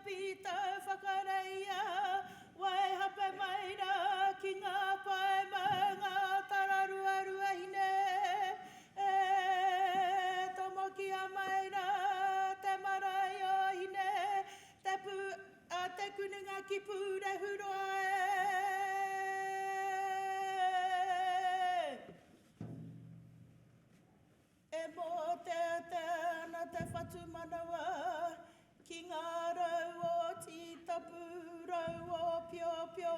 pita whakareia, wai hape maira ki ngā pae maunga tararuarua hine. E tomoki a maira, te marae o hine, te kuninga ki pūre huroa e. E mō te ana te whatu manawa, ki ngā rau o ti tapu, rau o pio pio,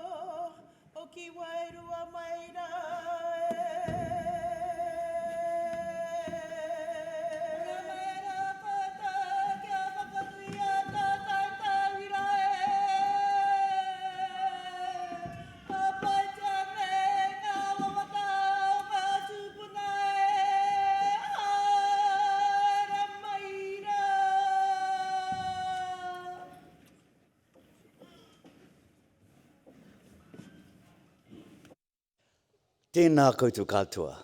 o ki wairua maira e. Ngā maira pata, kia whakanui a tātai tawira e. A paita me ngā wawata o ngā tūpuna e. Hara maira. Tēnā koutou katoa.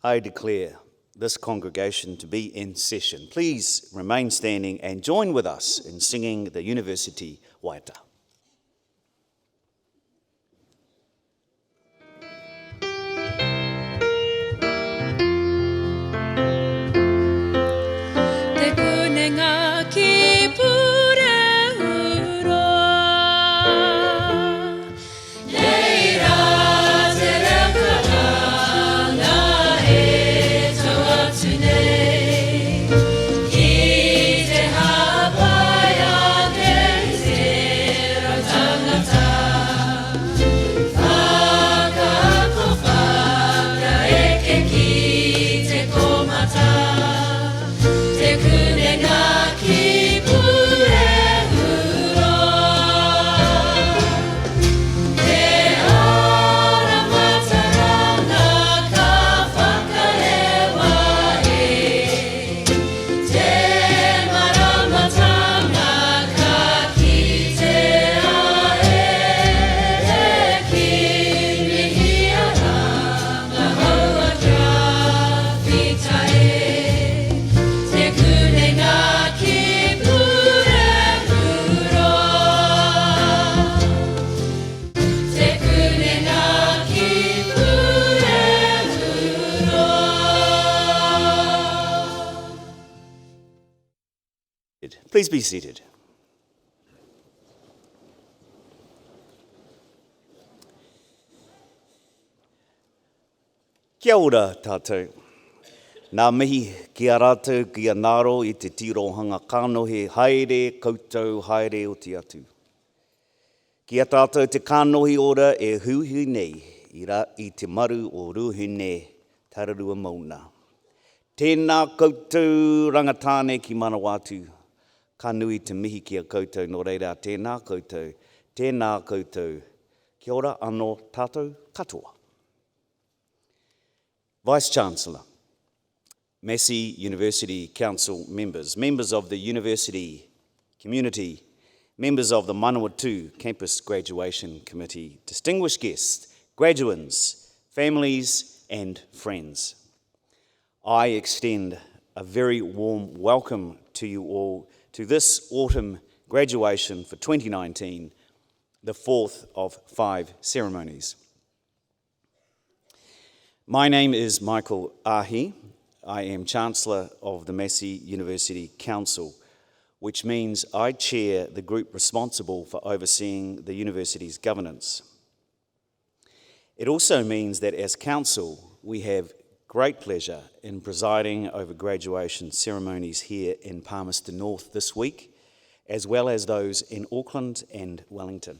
I declare this congregation to be in session. Please remain standing and join with us in singing the University Waiata. Te kunenga ki pure uroa. Neira te rekaranga e tau atu nei. Ki te hapai a te zero tangata. Whakako whaka eke ki te komata. Te kunenga ki pure uroa. Te ora mataranga ka whakarewa e. Te maramatanga ka kitea e. Ki mihiaranga haua kia whita e. Te kunenga ki pure uroa. Te kunenga ki pure uroa. Please be seated. Kia ora tātou. Nā mihi ki a rātou ki a ngaro i te tirohanga kānohe haere koutou haere o te atu. Ki a tātou te kānohi ora e huhi nei i te maru o ruhine tararua mauna. Tēnā koutou rangatāne ki Manawatū. Ka nui te mihi ki a koutou no reira tēnā koutou, tēnā koutou. Kia ora anō tātou katoa. Vice-Chancellor, Massey University Council members, members of the university community, members of the Manawatū Campus Graduation Committee, distinguished guests, graduands, families and friends. I extend a very warm welcome to you all to this autumn graduation for 2019, the fourth of 5 ceremonies. My name is Michael Ahi. I am Chancellor of the Massey University Council, which means I chair the group responsible for overseeing the university's governance. It also means that as council, we have great pleasure in presiding over graduation ceremonies here in Palmerston North this week, as well as those in Auckland and Wellington.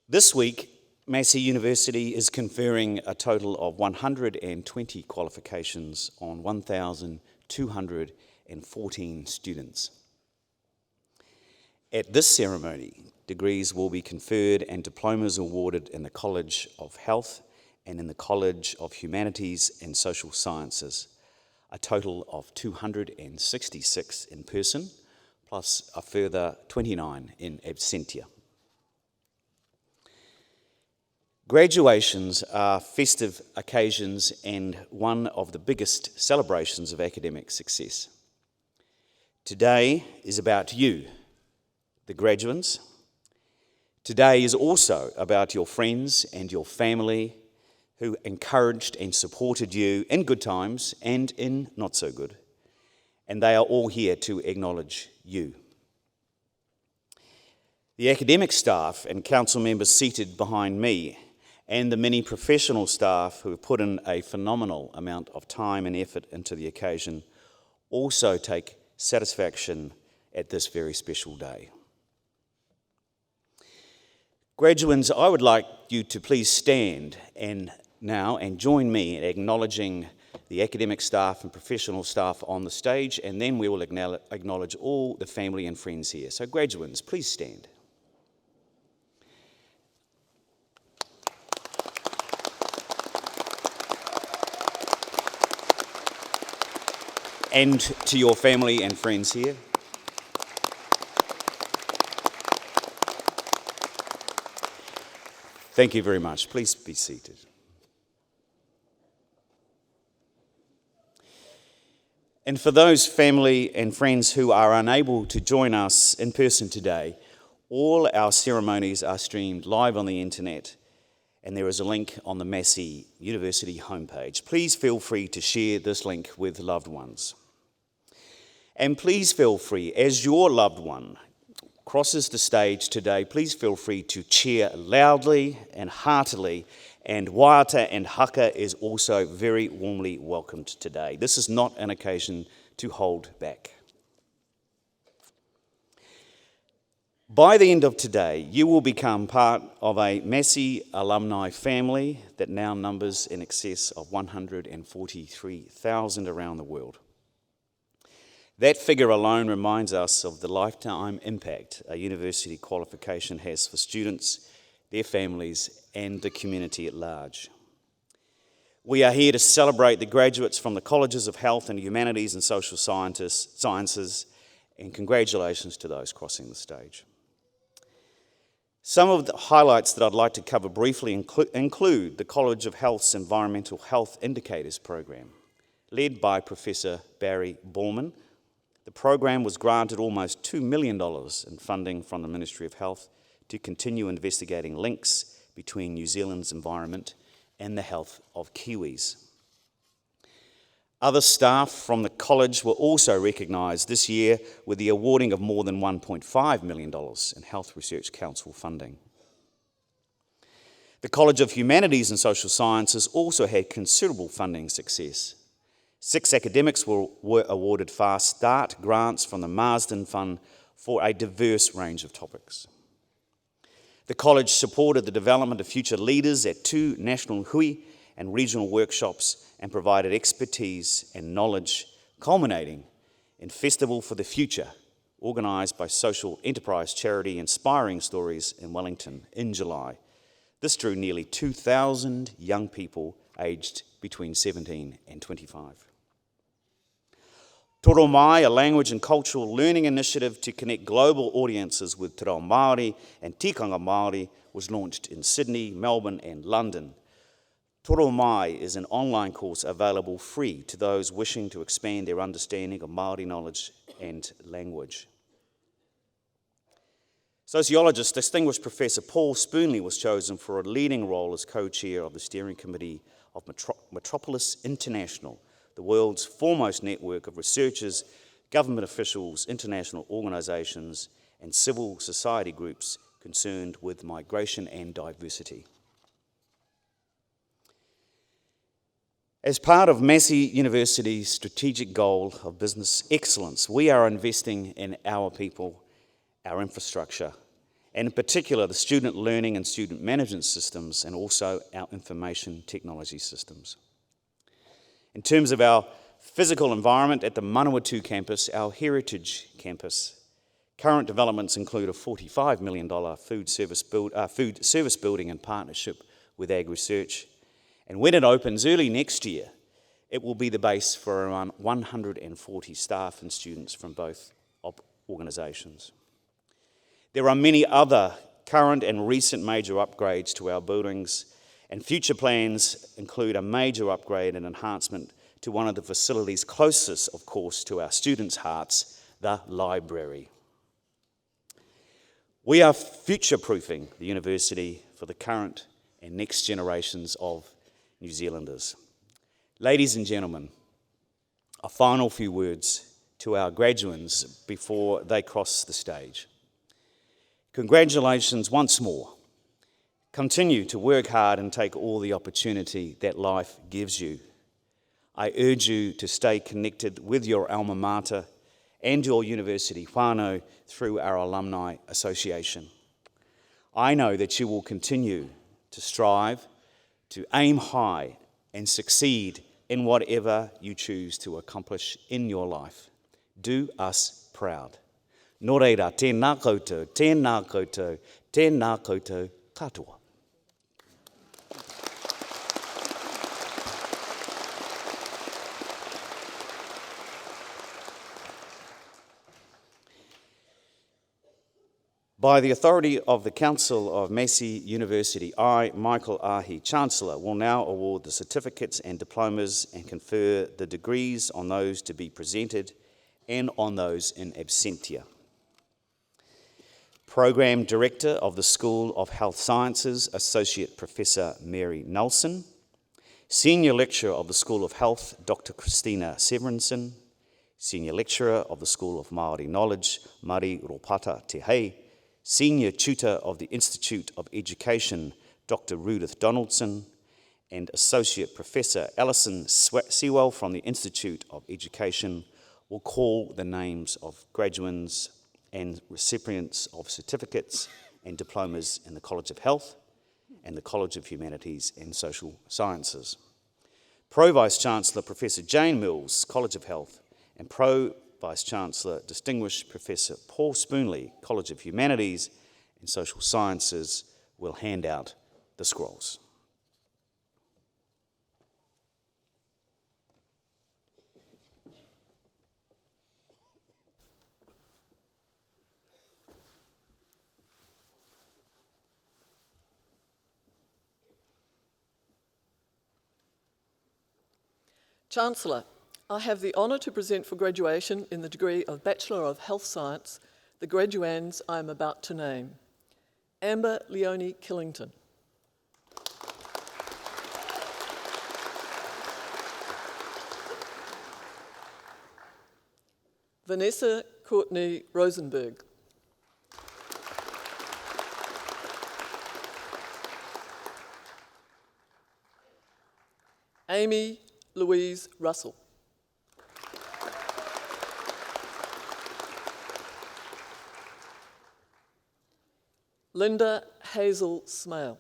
This week, Massey University is conferring a total of 120 qualifications on 1,214 students. At this ceremony, degrees will be conferred and diplomas awarded in the College of Health and in the College of Humanities and Social Sciences, a total of 266 in person, plus a further 29 in absentia. Graduations are festive occasions and one of the biggest celebrations of academic success. Today is about you, the graduates. Today is also about your friends and your family who encouraged and supported you in good times and in not so good. And they are all here to acknowledge you. The academic staff and council members seated behind me and the many professional staff who have put in a phenomenal amount of time and effort into the occasion also take satisfaction at this very special day. Graduates, I would like you to please stand now and join me in acknowledging the academic staff and professional staff on the stage, and then we will acknowledge all the family and friends here. So graduates, please stand. And to your family and friends here. Thank you very much. Please be seated. And for those family and friends who are unable to join us in person today, all our ceremonies are streamed live on the internet, and there is a link on the Massey University homepage. Please feel free to share this link with loved ones. And please feel free, as your loved one crosses the stage today, please feel free to cheer loudly and heartily, and waiata and haka is also very warmly welcomed today. This is not an occasion to hold back. By the end of today, you will become part of a Massey alumni family that now numbers in excess of 143,000 around the world. That figure alone reminds us of the lifetime impact a university qualification has for students, their families, and the community at large. We are here to celebrate the graduates from the Colleges of Health and Humanities and Social Sciences, and congratulations to those crossing the stage. Some of the highlights that I'd like to cover briefly include the College of Health's Environmental Health Indicators program, led by Professor Barry Byrne. The program was granted almost $2 million in funding from the Ministry of Health to continue investigating links between New Zealand's environment and the health of Kiwis. Other staff from the college were also recognised this year with the awarding of more than $1.5 million in Health Research Council funding. The College of Humanities and Social Sciences also had considerable funding success. 6 academics were awarded Fast Start grants from the Marsden Fund for a diverse range of topics. The college supported the development of future leaders at 2 national hui and regional workshops and provided expertise and knowledge, culminating in Festival for the Future, organised by social enterprise charity Inspiring Stories in Wellington in July. This drew nearly 2,000 young people aged between 17 and 25. Toro Mai, a language and cultural learning initiative to connect global audiences with Te Reo Māori and tikanga Māori, was launched in Sydney, Melbourne and London. Toro Mai is an online course available free to those wishing to expand their understanding of Māori knowledge and language. Sociologist, distinguished Professor Paul Spoonley was chosen for a leading role as co-chair of the steering committee of Metropolis International, the world's foremost network of researchers, government officials, international organisations, and civil society groups concerned with migration and diversity. As part of Massey University's strategic goal of business excellence, we are investing in our people, our infrastructure, and in particular the student learning and student management systems, and also our information technology systems. In terms of our physical environment at the Manawatū campus, our heritage campus, current developments include a $45 million food service building in partnership with Ag Research. And when it opens early next year, it will be the base for around 140 staff and students from both organisations. There are many other current and recent major upgrades to our buildings, and future plans include a major upgrade and enhancement to one of the facilities closest, of course, to our students' hearts, the library. We are future-proofing the university for the current and next generations of New Zealanders. Ladies and gentlemen, a final few words to our graduates before they cross the stage. Congratulations once more. Continue to work hard and take all the opportunity that life gives you. I urge you to stay connected with your alma mater and your university whānau through our Alumni Association. I know that you will continue to strive, to aim high and succeed in whatever you choose to accomplish in your life. Do us proud. Nō reira, tēnā koutou, tēnā koutou, tēnā koutou katoa. By the authority of the Council of Massey University, I, Michael Ahi, Chancellor, will now award the certificates and diplomas and confer the degrees on those to be presented and on those in absentia. Program Director of the School of Health Sciences, Associate Professor Mary Nelson. Senior Lecturer of the School of Health, Dr. Christina Severinson. Senior Lecturer of the School of Māori Knowledge, Mari Ropata Te Hei. Senior Tutor of the Institute of Education, Dr. Rudith Donaldson, and Associate Professor Alison Sewell from the Institute of Education will call the names of graduates and recipients of certificates and diplomas in the College of Health and the College of Humanities and Social Sciences. Pro-Vice-Chancellor Professor Jane Mills, College of Health, and Pro-Vice-Chancellor Distinguished Professor Paul Spoonley, College of Humanities and Social Sciences, will hand out the scrolls. Chancellor, I have the honour to present for graduation in the degree of Bachelor of Health Science the graduands I am about to name. Amber Leonie Killington. Vanessa Courtney Rosenberg. Amy Louise Russell. Linda Hazel Smale.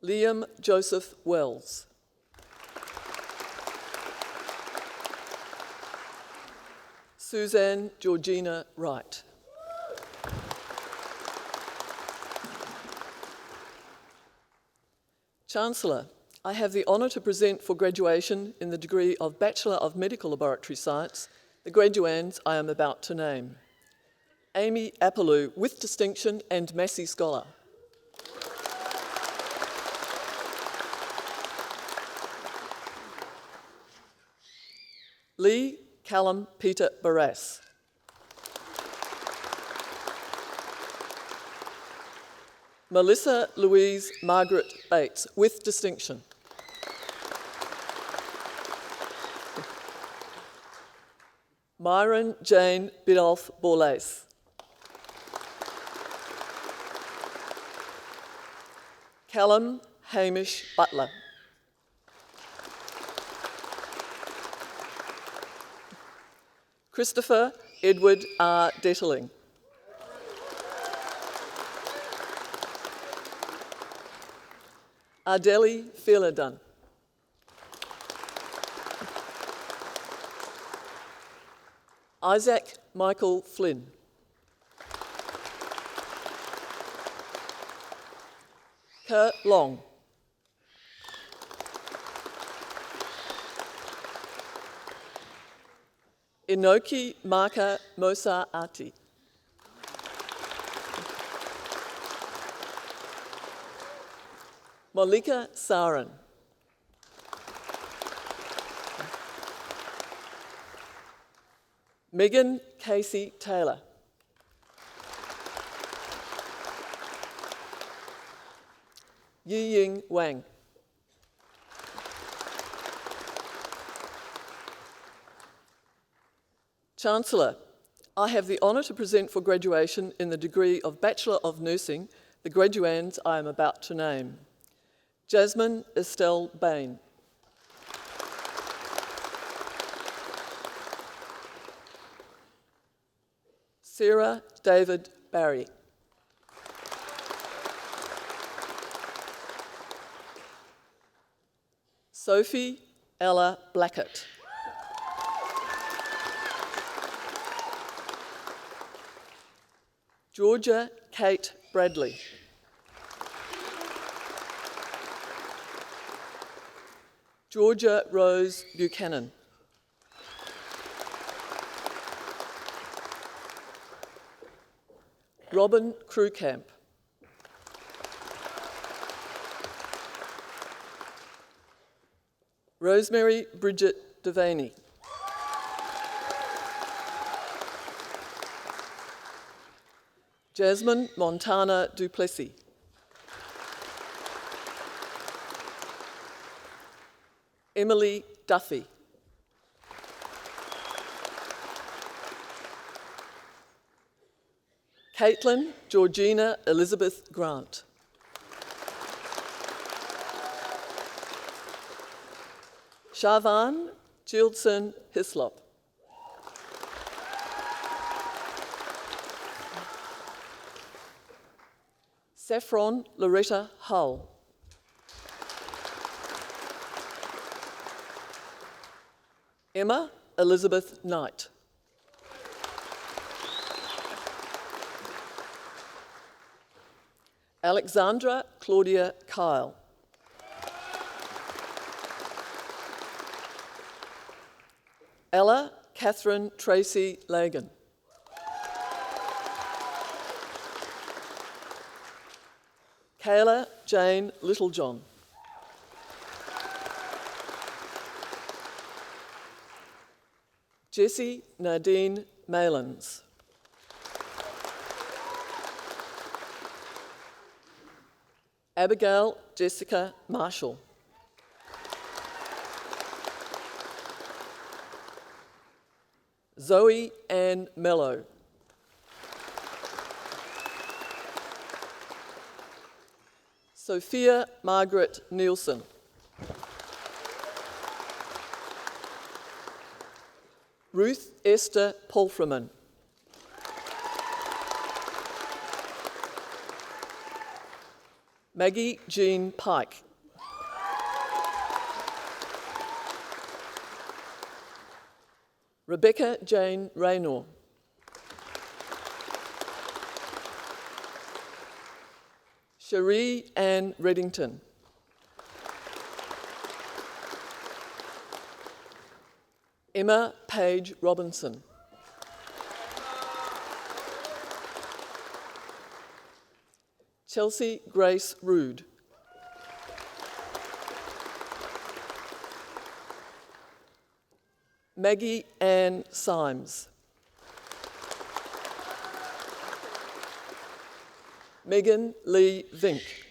Liam Joseph Wells. Suzanne Georgina Wright. Chancellor, I have the honour to present for graduation in the degree of Bachelor of Medical Laboratory Science the graduands I am about to name. Amy Appaloo, with distinction and Massey Scholar. Lee Callum Peter Barras. Melissa Louise Margaret Bates, with distinction. Myron Jane Bidolph Borlase. Callum Hamish Butler. Christopher Edward R. Detterling. Ardeli Fealadun. Isaac Michael Flynn. Ke Long. Inoki Maka Mosa Ati. Molika Sarin. Megan Casey Taylor. Yiying Wang. Chancellor, I have the honour to present for graduation in the degree of Bachelor of Nursing the graduands I am about to name. Jasmine Estelle Bain. Sarah David Barry. Sophie Ella Blackett. Georgia Kate Bradley. Georgia Rose Buchanan. Robin Crewcamp. Rosemary Bridget Devaney. Jasmine Montana Duplessis. Emily Duffy. Caitlin Georgina Elizabeth Grant. Shavan Gildson Hislop. Saffron Loretta Hull. Emma Elizabeth Knight. Alexandra Claudia Kyle. Ella Kathryn Tracy Lagan. Kayla Jane Littlejohn. Jessie Nadine Malins. Abigail Jessica Marshall. Zoe Ann Mello. Sophia Margaret Nielsen. Ruth Esther Polframan. Maggie Jean Pike. Rebecca Jane Raynor. Cherie Ann Reddington. Emma Page Robinson. Chelsea Grace Rood. Maggie Ann Symes. Megan Lee Vink.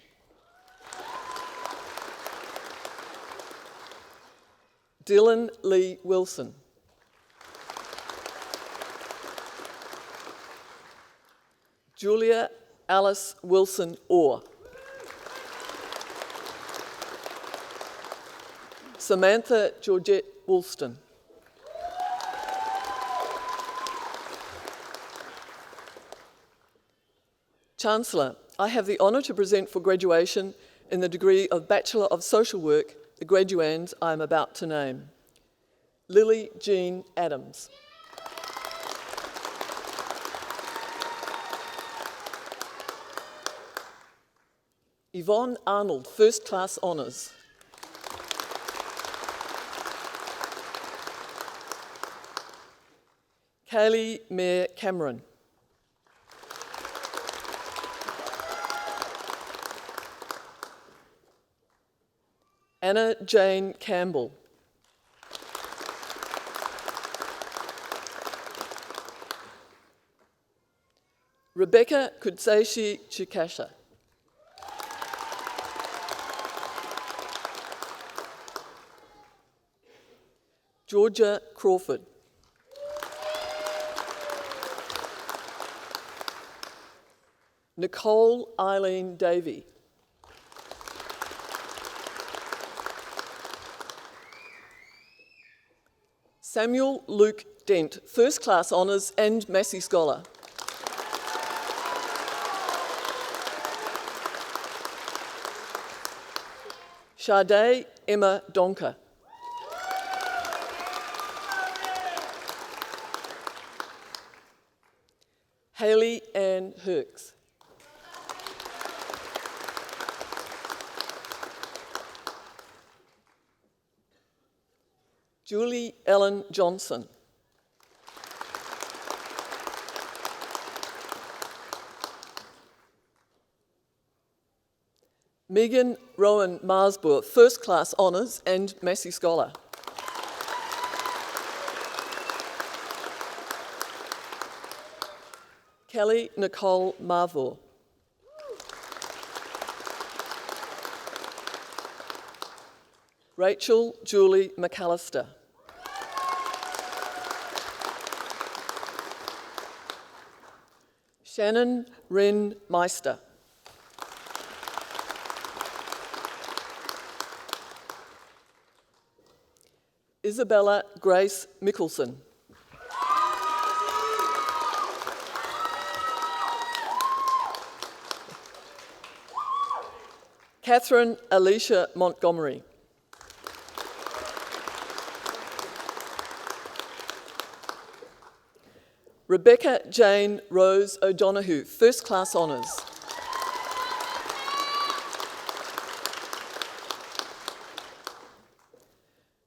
Dylan Lee Wilson. Julia Alice Wilson Orr. Samantha Georgette Woolston. Chancellor, I have the honour to present for graduation in the degree of Bachelor of Social Work the graduands I am about to name. Lily Jean Adams. Yvonne Arnold, First Class Honours. Kaylee Mayer Cameron. Anna Jane Campbell. Rebecca Kutseishi Chikasha. Georgia Crawford. Nicole Eileen Davey. Samuel Luke Dent, First Class Honours and Massey Scholar. Sade Emma Donker. Hayley Ann Herx. Julie Ellen Johnson. Megan Rowan Marsbourg, First Class Honours and Massey Scholar. Kelly Nicole Marvor. Rachel Julie McAllister. Shannon Wren Meister. Isabella Grace Mickelson. Kathryn Alicia Montgomery. Rebecca Jane Rose O'Donoghue, First Class Honours.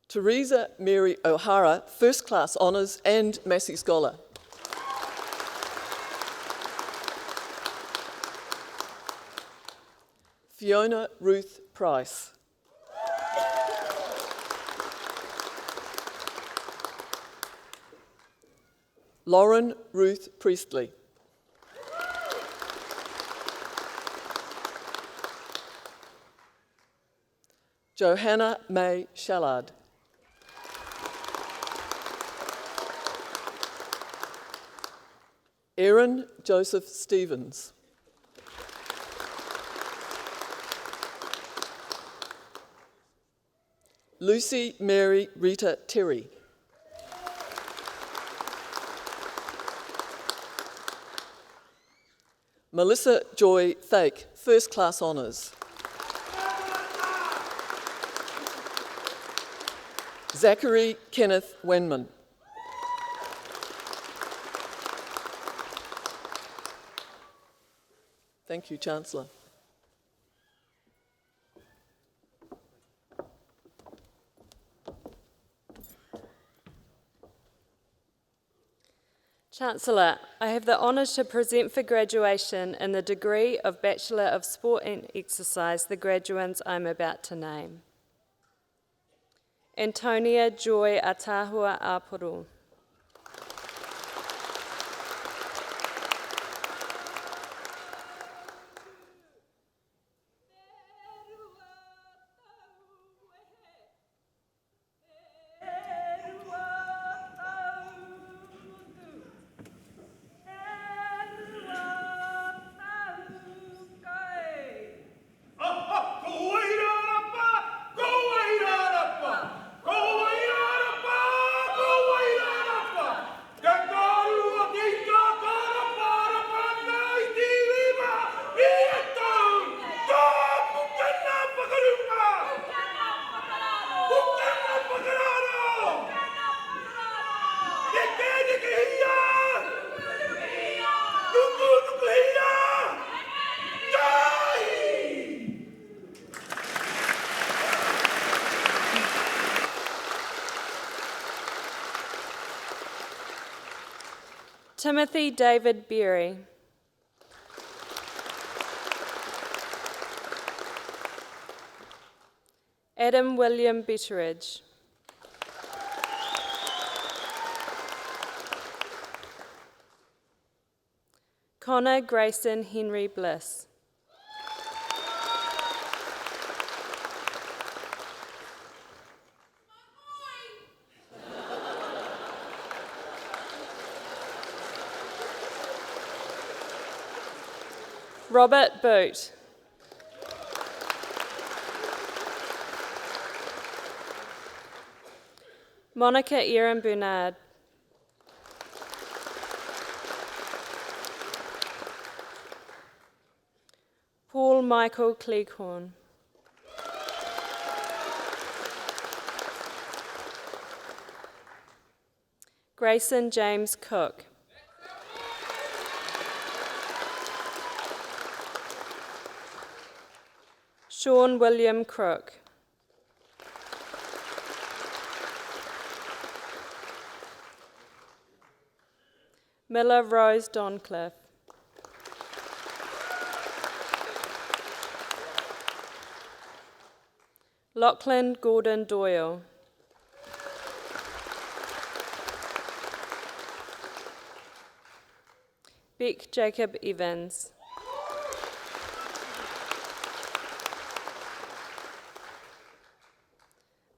Teresa Mary O'Hara, First Class Honours and Massey Scholar. Fiona Ruth Price. Lauren Ruth Priestley. Johanna May Shallard. Aaron Joseph Stevens. Lucy Mary Rita Terry. Melissa Joy Thake, First Class Honours. Zachary Kenneth Wenman. Thank you, Chancellor. Chancellor, I have the honour to present for graduation in the degree of Bachelor of Sport and Exercise the graduands I'm about to name. Antonia Joy Atahua Apuru. Timothy David Berry. Adam William Betteridge. Connor Grayson Henry Bliss. Robert Boot. Monica Erin Bernard. Paul Michael Cleghorn. Grayson James Cook. Sean William Crook. Miller Rose Doncliffe. Lachlan Gordon Doyle. Beck Jacob Evans.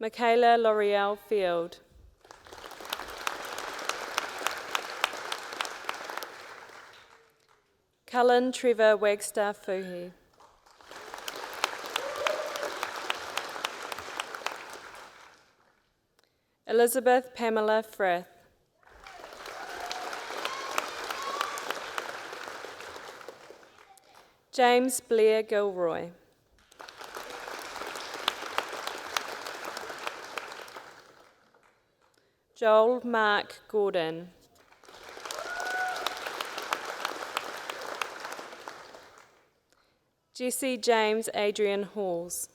Michaela L'Oreal Field. Cullen Trevor Wagstaff Fuhi. Elizabeth Pamela Frith. James Blair Gilroy. Joel Mark Gordon. Jesse James Adrian Halls.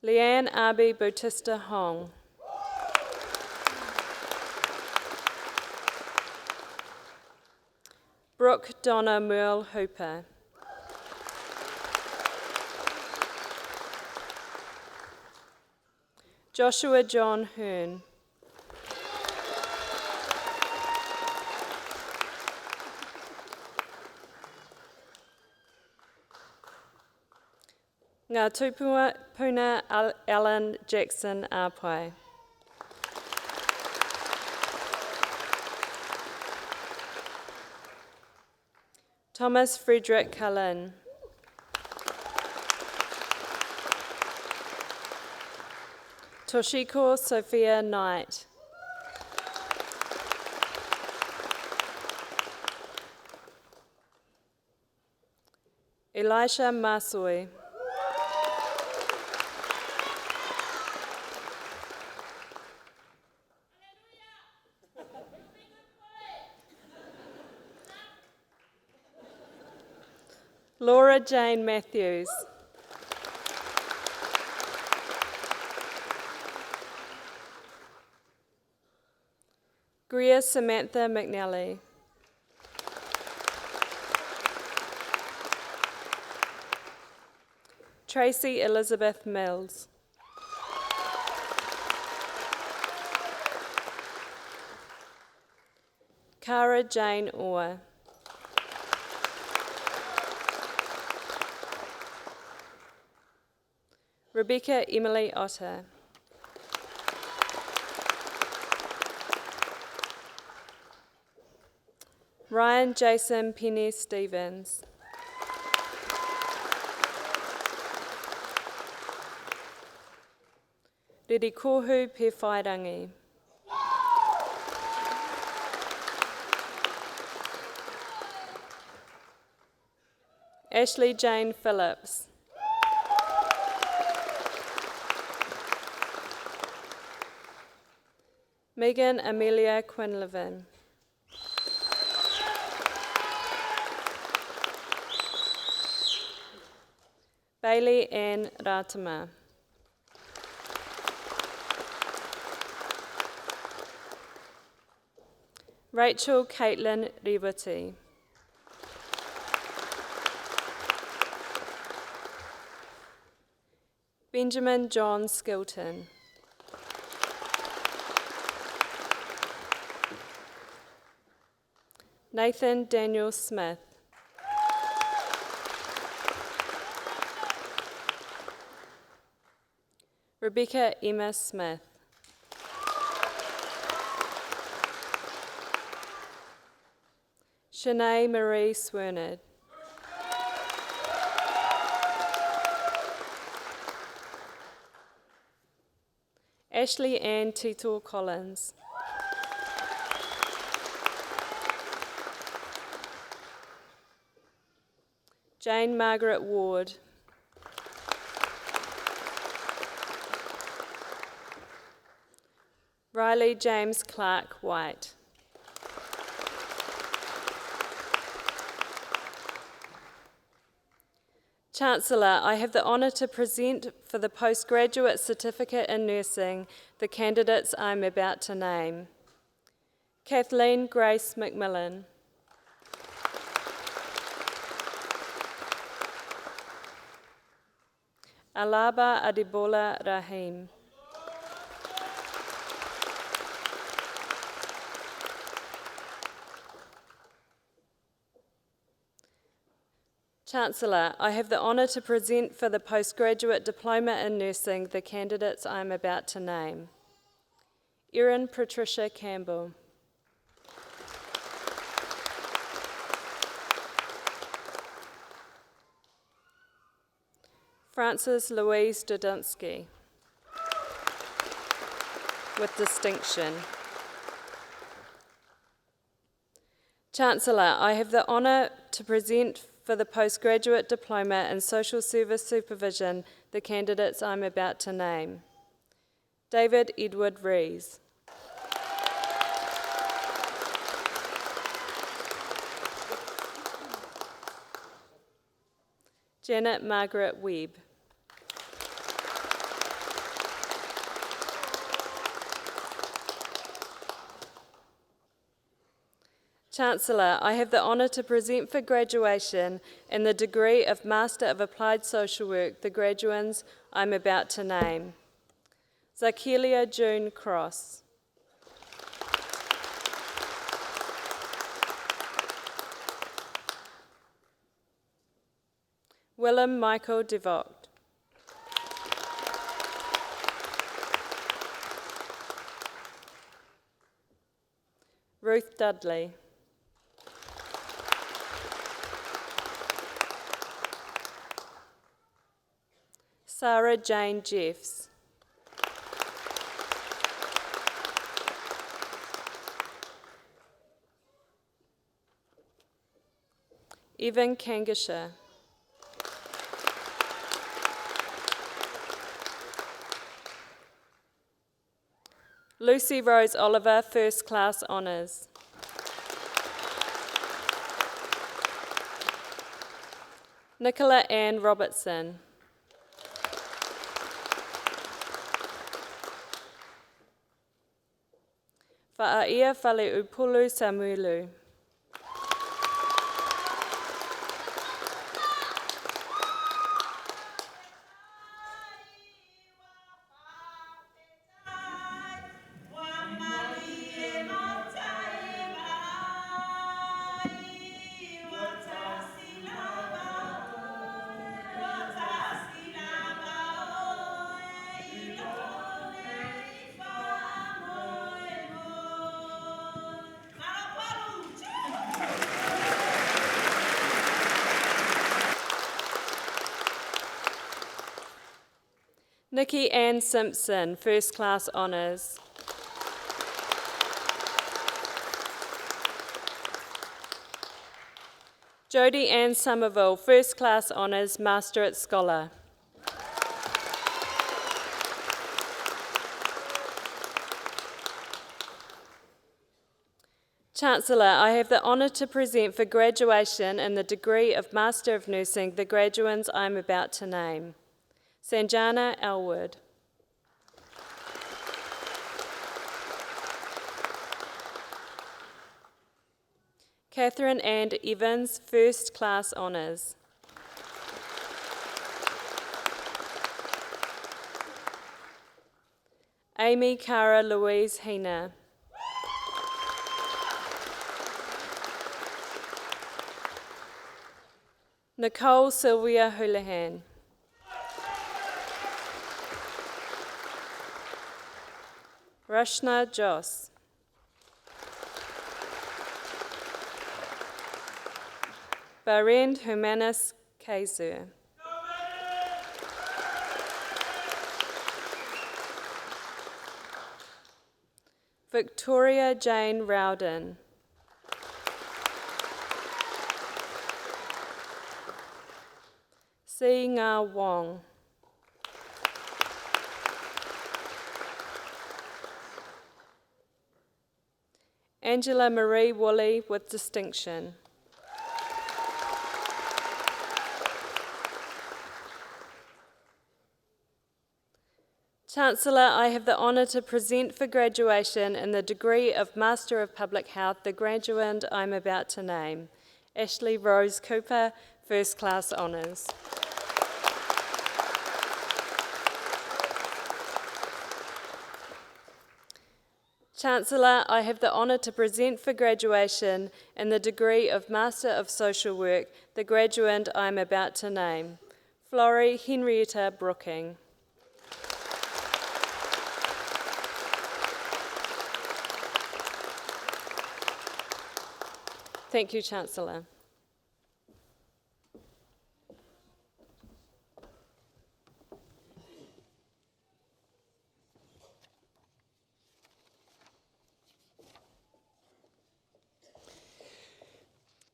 Leanne Arby Bautista Hong. Brooke Donna Merle Hooper. Joshua John Hearn. Ngā tupuna Alan Jackson Apai. Thomas Frederick Cullen. Toshiko Sophia Knight. Elisha Masoi. Laura Jane Matthews. Greer Samantha McNally. Tracy Elizabeth Mills. Cara Jane Orr. Rebecca Emily Otter. Ryan Jason Penny Stevens. Ririkohu Pewhairangi. Ashley Jane Phillips. Megan Amelia Quinlivan. Bailey Ann Ratama. Rachel Caitlin Riwati. Benjamin John Skilton. Nathan Daniel Smith. Rebecca Emma Smith. Shanae Marie Swernard. Ashley Ann Tito Collins. Jane Margaret Ward. Riley James Clark White. Chancellor, I have the honour to present for the postgraduate certificate in nursing the candidates I'm about to name. Kathleen Grace McMillan. Alaba Adibola Rahim. Chancellor, I have the honour to present for the postgraduate diploma in nursing the candidates I am about to name. Erin Patricia Campbell. Frances Louise Dudinsky, with distinction. Chancellor, I have the honour to present for the postgraduate diploma in social service supervision the candidates I'm about to name. David Edward Rees. Janet Margaret Webb. Chancellor, I have the honour to present for graduation in the degree of Master of Applied Social Work the graduands I'm about to name. Zachelia June Cross. Willem Michael de Vogt. Ruth Dudley. Sarah Jane Jeffs. Evan Kangasha. Lucy Rose Oliver, First Class Honours. Nicola Ann Robertson. Fa'aia Faleupulu Samulu. Nikki Ann Simpson, First Class Honours. Jodie Ann Somerville, First Class Honours, Masterate Scholar. Chancellor, I have the honour to present for graduation in the degree of Master of Nursing the graduands I am about to name. Sanjana Elwood. Kathryn Evans, First Class Honours. Amy Cara Louise Hina. Nicole Sylvia Houlihan. Rashna Joss. Barend Humanis Kaiser. Victoria Jane Rowden. Si Nga Wong. Angela Marie Woolley with distinction. Chancellor, I have the honour to present for graduation in the degree of Master of Public Health the graduand I'm about to name. Ashley Rose Cooper, First Class Honours. Chancellor, I have the honour to present for graduation in the degree of Master of Social Work the graduand I am about to name. Florrie Henrietta Brooking. Thank you, Chancellor.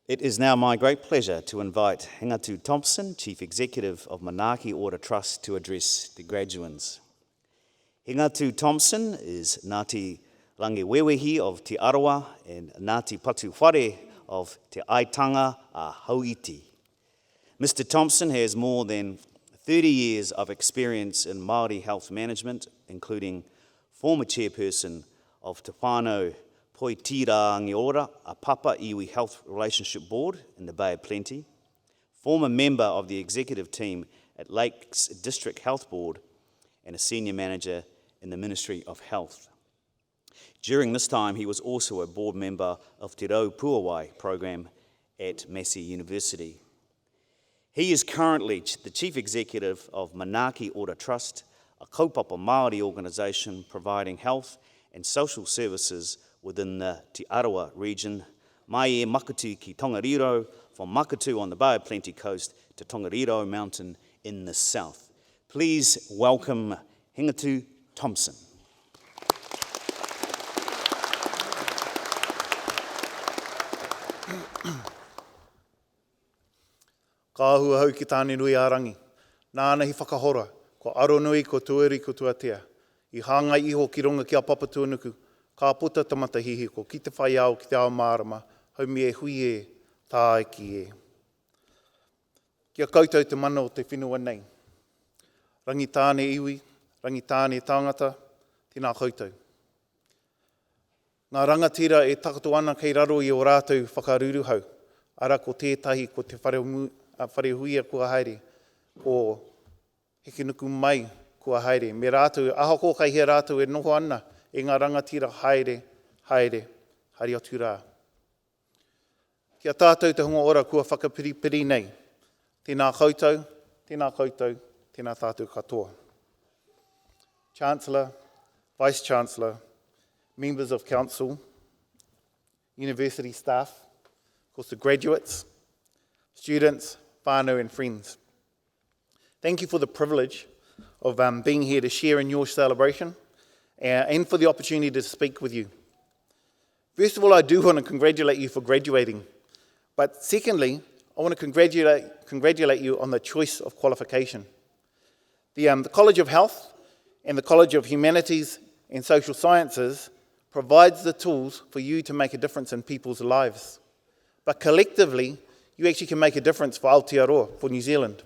It is now my great pleasure to invite Manawatū Thompson, Chief Executive of Manaaki Order Trust, to address the graduands. Manawatū Thompson is Ngāti Rangiwewehi of Te Arawa and Ngāti Patu Whare of Te Aitanga a Hauiti. Mr. Thompson has more than 30 years of experience in Māori health management, including former chairperson of Te Whānau Poitira Ora, a Papa Iwi Health Relationship Board in the Bay of Plenty, former member of the executive team at Lakes District Health Board, and a senior manager in the Ministry of Health. During this time, he was also a board member of Te Rau Puawai program at Massey University. He is currently the Chief Executive of Manaaki Order Trust, a kaupapa Māori organisation providing health and social services within the Te Arawa region, mai e Makatū ki Tongariro, from Makatū on the Bay of Plenty coast to Tongariro Mountain in the south. Please welcome Manawatū Thompson. Ka ahua hau ki tāne nui ārangi. Nāna hi whakahora, ko aro nui, ko tueri, ko tuatea. I hāngai iho ki runga ki a papa tuanuku, ka puta tamata hihi ko ki te whai au ki te ao mārama, hau mi e hui e, tā e ki e. Kia koutou te mana o te whenua nei. Rangi tāne iwi, rangi tāne tāngata, tina koutou. Ngā rangatira e takatu ana kei raro i o rātou whakaruru hau. Ara ko tētahi ko te wharehuia kua haere, ko hekinuku mai kua haere. Me rātou, aha ko kai he rātou e noho ana e ngā rangatira haere, haere, hari atu rā. Kia tātou te hunga ora kua whakapiripiri nei. Tēnā koutou, tēnā koutou, tēnā tātou katoa. Chancellor, Vice-Chancellor, members of council, university staff, of course the graduates, students, whānau and friends. Thank you for the privilege of being here to share in your celebration and for the opportunity to speak with you. First of all, I do want to congratulate you for graduating. But secondly, I want to congratulate you on the choice of qualification. The College of Health and the College of Humanities and Social Sciences provides the tools for you to make a difference in people's lives. But collectively, you actually can make a difference for Aotearoa, for New Zealand.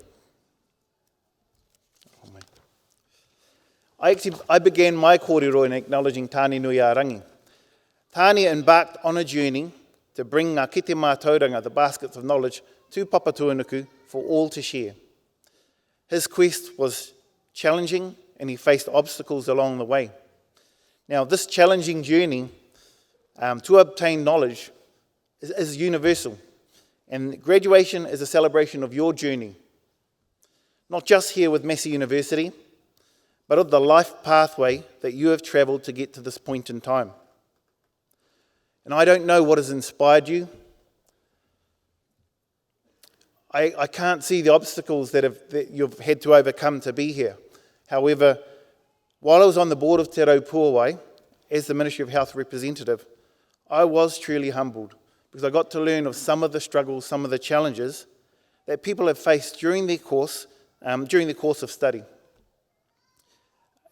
I began my kōrero in acknowledging Tāne Nui a Rangi. Tāne embarked on a journey to bring ngā kete mātauranga, the baskets of knowledge, to Papa Tuanuku for all to share. His quest was challenging and he faced obstacles along the way. Now, this challenging journey to obtain knowledge is universal, and graduation is a celebration of your journey, not just here with Massey University, but of the life pathway that you have travelled to get to this point in time. And I don't know what has inspired you. I can't see the obstacles that you've had to overcome to be here. However, while I was on the board of Te Rau Puawai, as the Ministry of Health representative, I was truly humbled because I got to learn of some of the struggles, some of the challenges that people have faced during the course of study.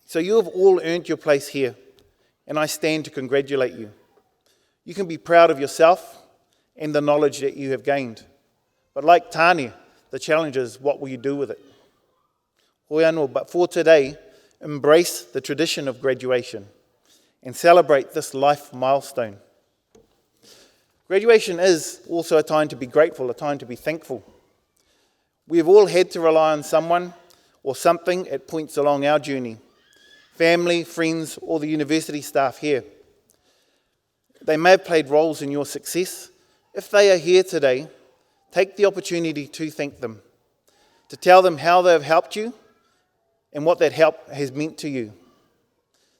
So you have all earned your place here, and I stand to congratulate you. You can be proud of yourself and the knowledge that you have gained. But like Tāne, the challenge is, what will you do with it? Hoi anō, but for today, embrace the tradition of graduation and celebrate this life milestone. Graduation is also a time to be grateful, a time to be thankful. We have all had to rely on someone or something at points along our journey. Family, friends, or the university staff here. They may have played roles in your success. If they are here today, take the opportunity to thank them, to tell them how they have helped you and what that help has meant to you.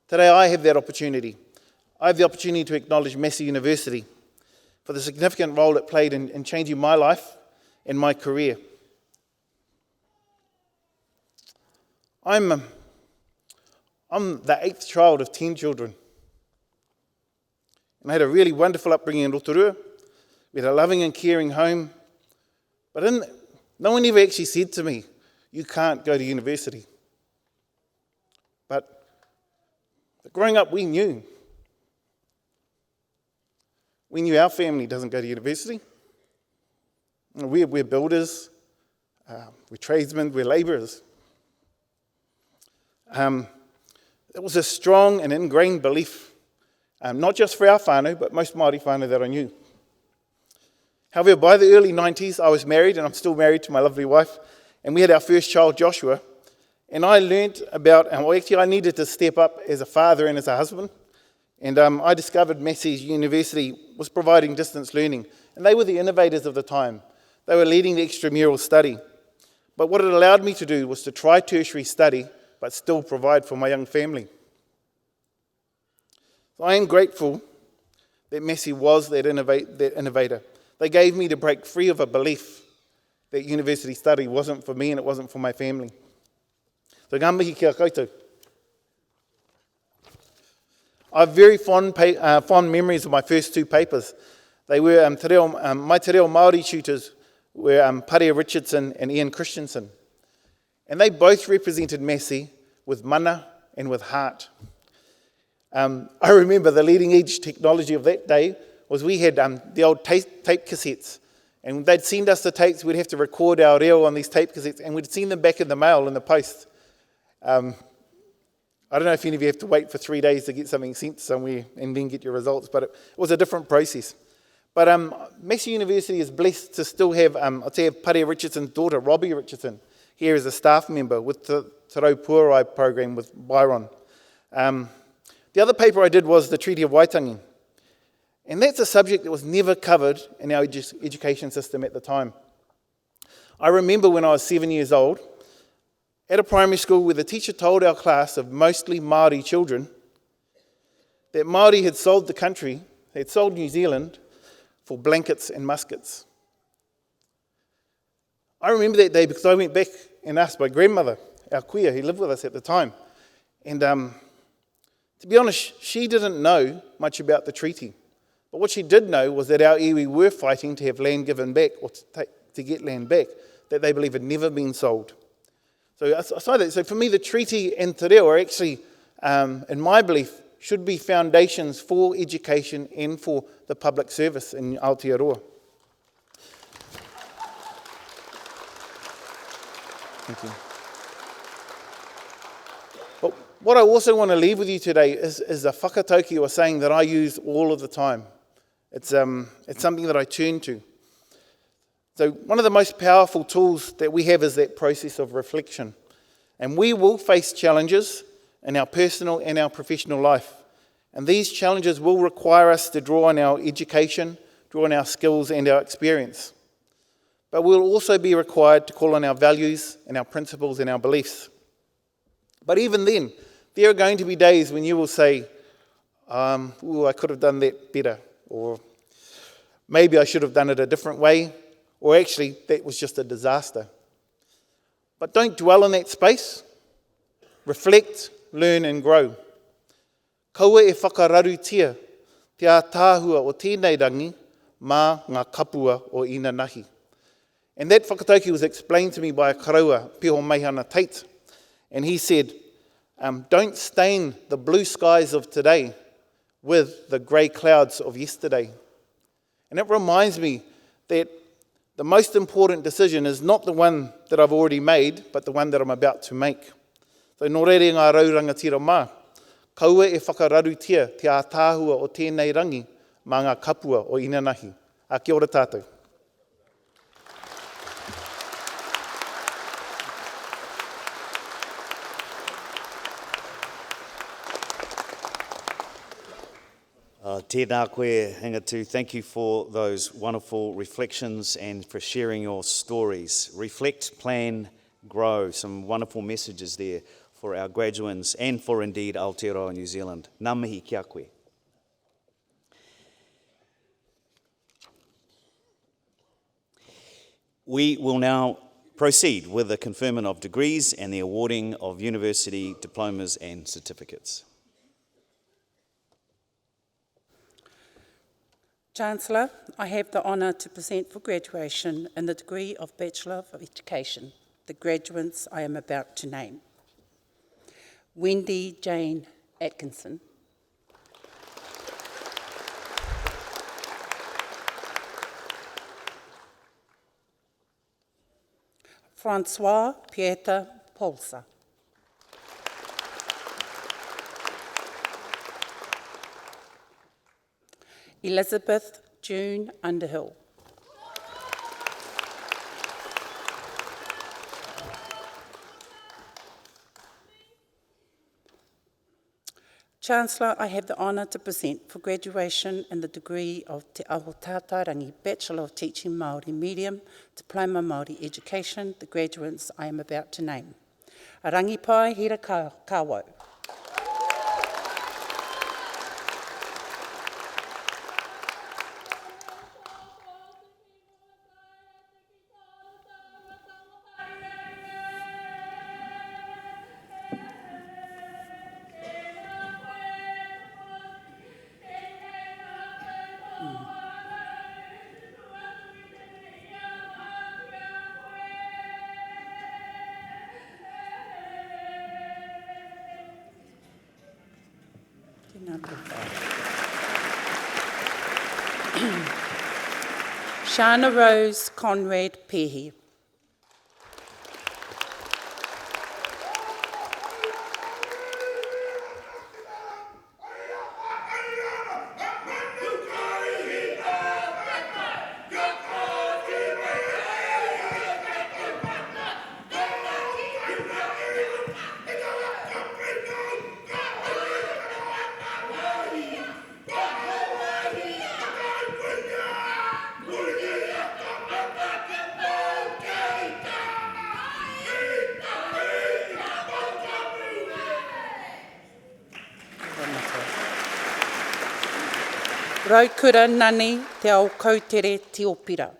Today I have that opportunity. I have the opportunity to acknowledge Massey University for the significant role it played in changing my life and my career. I'm the 8th child of 10 children. And I had a really wonderful upbringing in Rotorua. We had a loving and caring home. But no one ever actually said to me, you can't go to university. But growing up, we knew. We knew our family doesn't go to university. We're builders, we're tradesmen, we're labourers. It was a strong and ingrained belief, not just for our whānau, but most Māori whānau that I knew. However, by the early 90s, I was married, and I'm still married to my lovely wife, and we had our first child, Joshua, and I learnt about, and well, actually I needed to step up as a father and as a husband, and I discovered Massey University was providing distance learning, and they were the innovators of the time. They were leading the extramural study. But what it allowed me to do was to try tertiary study, but still provide for my young family. So I am grateful that Massey was that innovator. They gave me to break free of a belief that university study wasn't for me and it wasn't for my family. So ngā mihi kia koutou. I have very fond memories of my first 2 papers. They were my te reo Māori tutors were Parea Richardson and Ian Christensen. And they both represented Massey with mana and with heart. I remember the leading edge technology of that day was we had the old tape cassettes, and they'd send us the tapes. We'd have to record our reo on these tape cassettes, and we'd send them back in the mail, in the post. I don't know if any of you have to wait for 3 days to get something sent somewhere and then get your results, but it was a different process. But Massey University is blessed to still have, Parea Richardson's daughter, Robbie Richardson, here as a staff member with the Te Rau Puawai program with Byrne. The other paper I did was the Treaty of Waitangi. And that's a subject that was never covered in our education system at the time. I remember when I was 7 years old, at a primary school where the teacher told our class of mostly Māori children that Māori had sold the country, they had sold New Zealand for blankets and muskets. I remember that day because I went back and asked my grandmother, our kuia, who lived with us at the time. And to be honest, she didn't know much about the treaty. But what she did know was that our iwi were fighting to have land given back, or to get land back, that they believe had never been sold. So for me, the treaty and te reo are actually, in my belief, should be foundations for education and for the public service in Aotearoa. Thank you. But what I also want to leave with you today is a whakatauki or saying that I use all of the time. It's something that I turn to. So one of the most powerful tools that we have is that process of reflection. And we will face challenges in our personal and our professional life. And these challenges will require us to draw on our education, draw on our skills and our experience. But we'll also be required to call on our values and our principles and our beliefs. But even then, there are going to be days when you will say, I could have done that better, or maybe I should have done it a different way, or actually, that was just a disaster. But don't dwell in that space. Reflect, learn and grow. Kaua e whakararutia te ātāhua o tēnei rangi mā ngā kapua o ina nahi. And that whakatauki was explained to me by a karaua, Piho Meihana Tate. And he said, don't stain the blue skies of today with the grey clouds of yesterday. And it reminds me that the most important decision is not the one that I've already made, but the one that I'm about to make. So nō reire ngā raurangatira mā, kaua e whakararutia te ātāhua o tēnei rangi mā ngā kapua o ina nahi. A kia ora tātou. Tēnā koe, Hingatu. Thank you for those wonderful reflections and for sharing your stories. Reflect, plan, grow. Some wonderful messages there for our graduates and for indeed Aotearoa New Zealand. Ngā mihi kia koe. We will now proceed with the conferment of degrees and the awarding of university diplomas and certificates. Chancellor, I have the honour to present for graduation in the degree of Bachelor of Education the graduates I am about to name. Wendy Jane Atkinson. Francois Pieter Polsa. Elizabeth June Underhill. Chancellor, I have the honour to present for graduation in the degree of Te Aho Tātārangi Bachelor of Teaching Māori Medium, Diploma Māori Education, the graduates I am about to name. Arangipai Hira Kāwau. Shana Rose Conrad Pehi. Raukura nani te ao kautere te opira.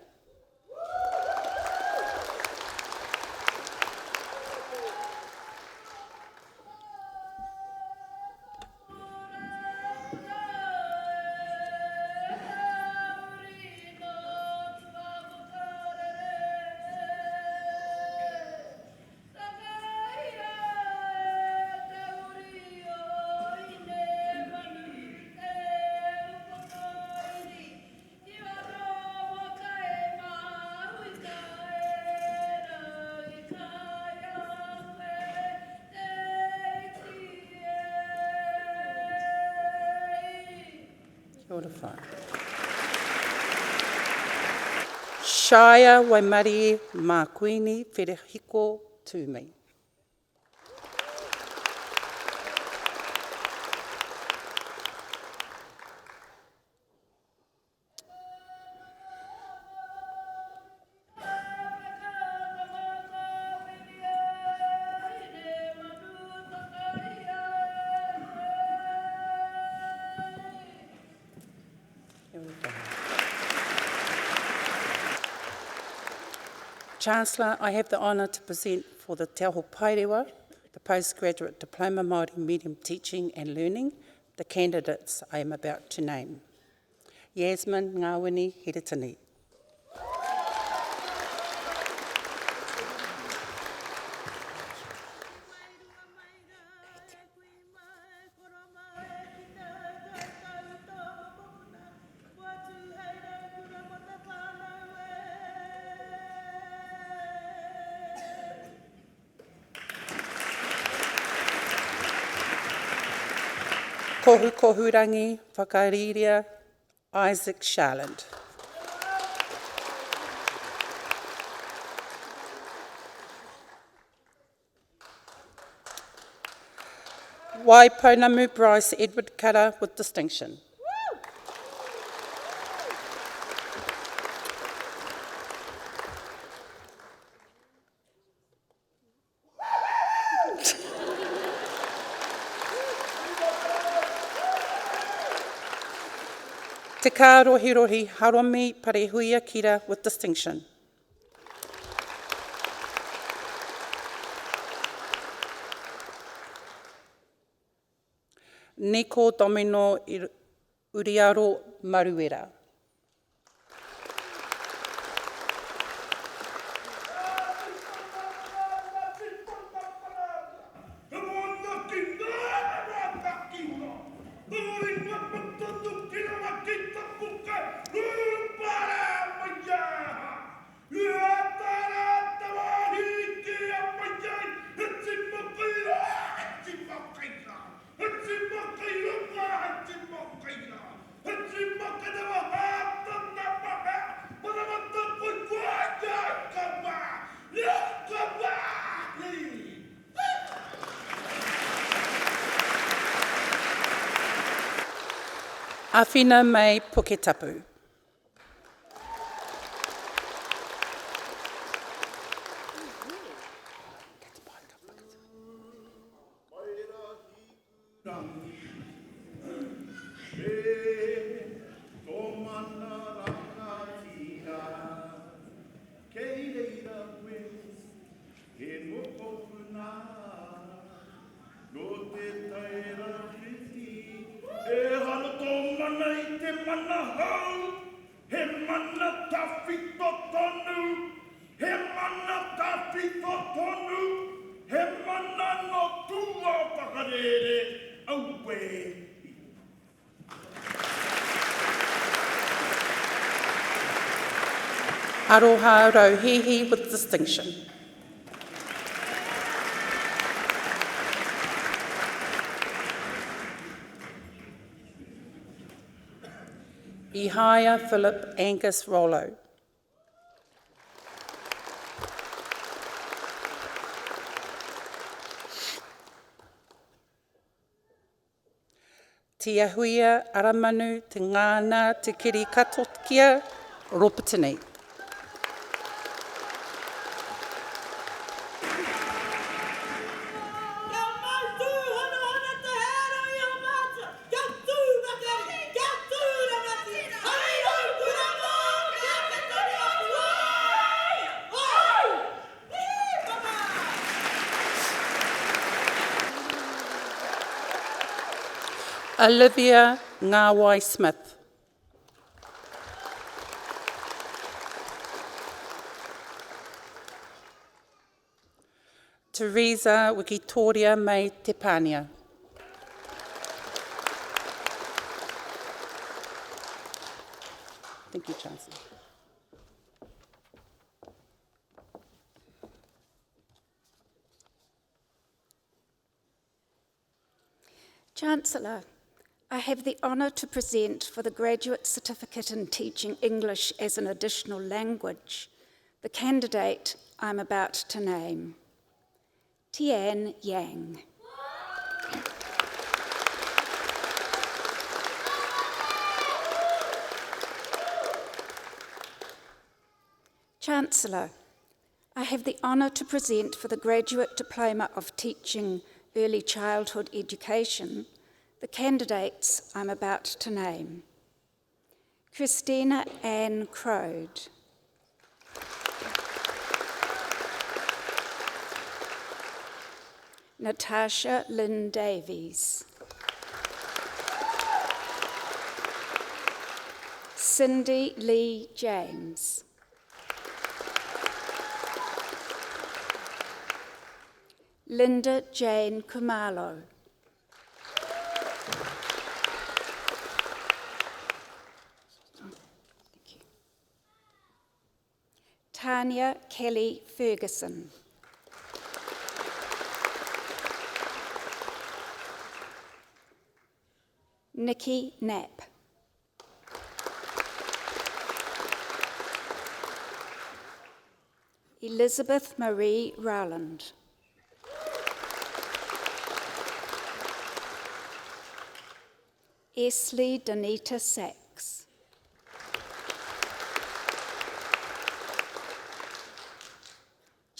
Shaya Waimari Makuini Whirehiko Tūmei. Chancellor, I have the honour to present for the Te Aho Paerewa, the Postgraduate Diploma Māori Medium Teaching and Learning, the candidates I am about to name. Yasmin Ngāwini Heretani. Kohurangi Whakariria Isaac Sharland. Waipounamu Bryce Edward Kara with distinction. Te Kārohirohi Haromi Parehuia Kira with distinction. Niko Domino Uriaro Maruera. Awhina Mai Puketapu. Aroha Rauhihi with distinction. Ihaya Philip Angus Rollo. Tia huia aramanu te ngāna te kiri katokia Ropitini. Olivia Ngawai Smith. Teresa Wikitoria Mai Tepania. Thank you, Chancellor. Chancellor, I have the honour to present for the Graduate Certificate in Teaching English as an Additional Language the candidate I'm about to name, Tian Yang. Chancellor, I have the honour to present for the Graduate Diploma of Teaching Early Childhood Education the candidates I'm about to name. Christina Ann Crode. Natasha Lynn Davies. Cindy Lee James. Linda Jane Kumalo. Tanya Kelly Ferguson. Nikki Knapp. Elizabeth Marie Rowland. Esley Danita Sachs.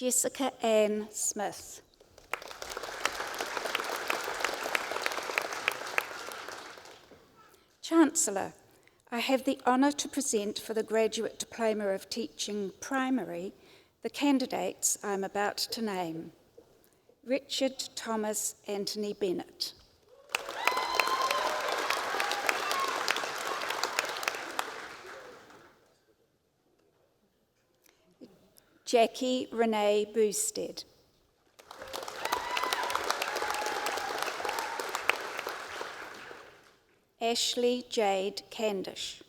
Jessica Ann Smith. Chancellor, I have the honour to present for the Graduate Diploma of Teaching Primary the candidates I'm about to name. Richard Thomas Anthony Bennett. Jackie Renee Boosted. Ashley Jade Candish.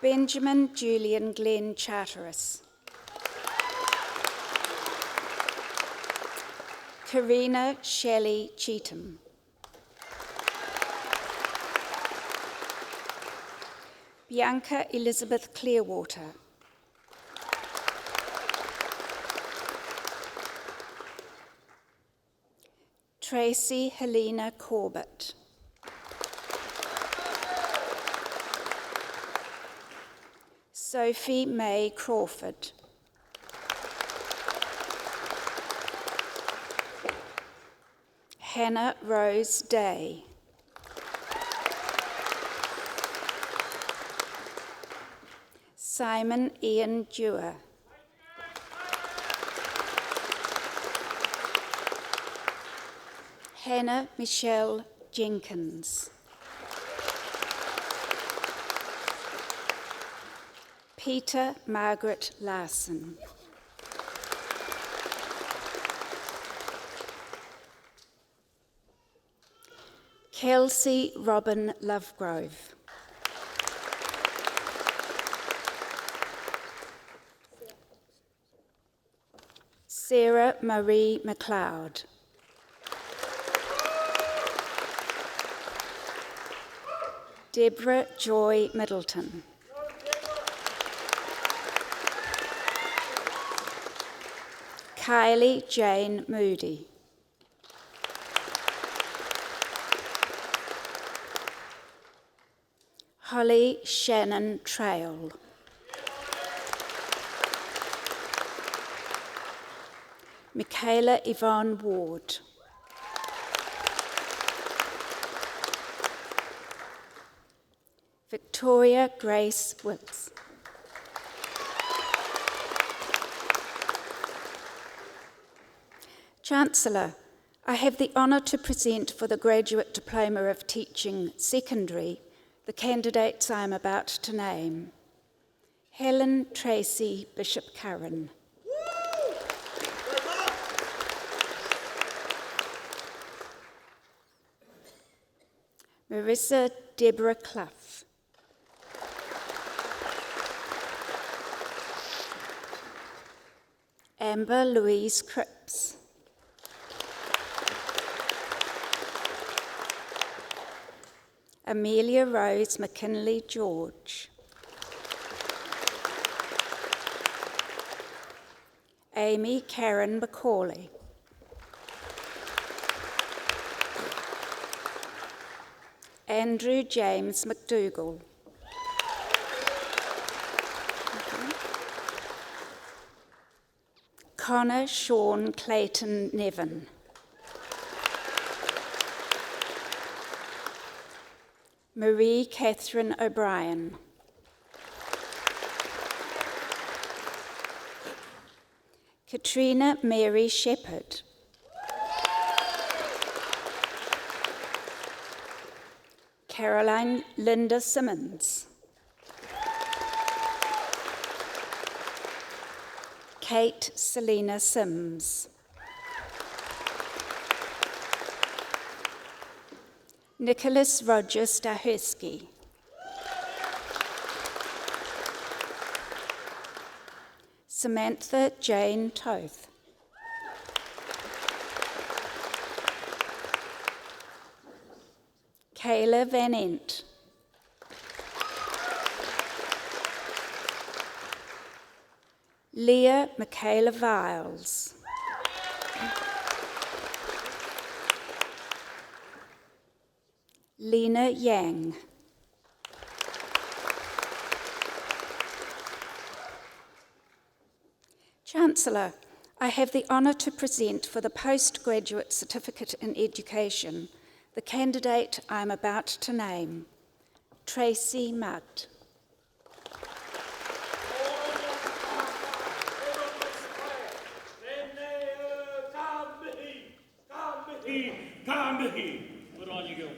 Benjamin Julian Glenn Charteris. Karina Shelley Cheetham. Bianca Elizabeth Clearwater. Tracy Helena Corbett. Sophie May Crawford. Hannah Rose Day. Simon Ian Dewar. Hannah Michelle Jenkins. Peter Margaret Larson. Kelsey Robin Lovegrove. Sarah Marie McLeod. Deborah Joy Middleton. Kylie Jane Moody. Holly Shannon Trail. Michaela Yvonne Ward. Victoria Grace Whips. Chancellor, I have the honour to present for the Graduate Diploma of Teaching Secondary the candidates I am about to name. Helen Tracy Bishop Curran. Marissa Deborah Clough. Amber Louise Cripps. Amelia Rose McKinley George. Amy Karen McCauley. Andrew James McDougall. Connor Sean Clayton Nevin. Marie Kathryn O'Brien. Katrina Mary Shepherd. Caroline Linda Simmons. Kate Selena Sims. Nicholas Roger Stahersky. Samantha Jane Toth. Kayla Van Ent. Leah Michaela Viles. Lena Yang. Chancellor, I have the honour to present for the Postgraduate Certificate in Education the candidate I am about to name, Tracy Mudd. Good on you, go.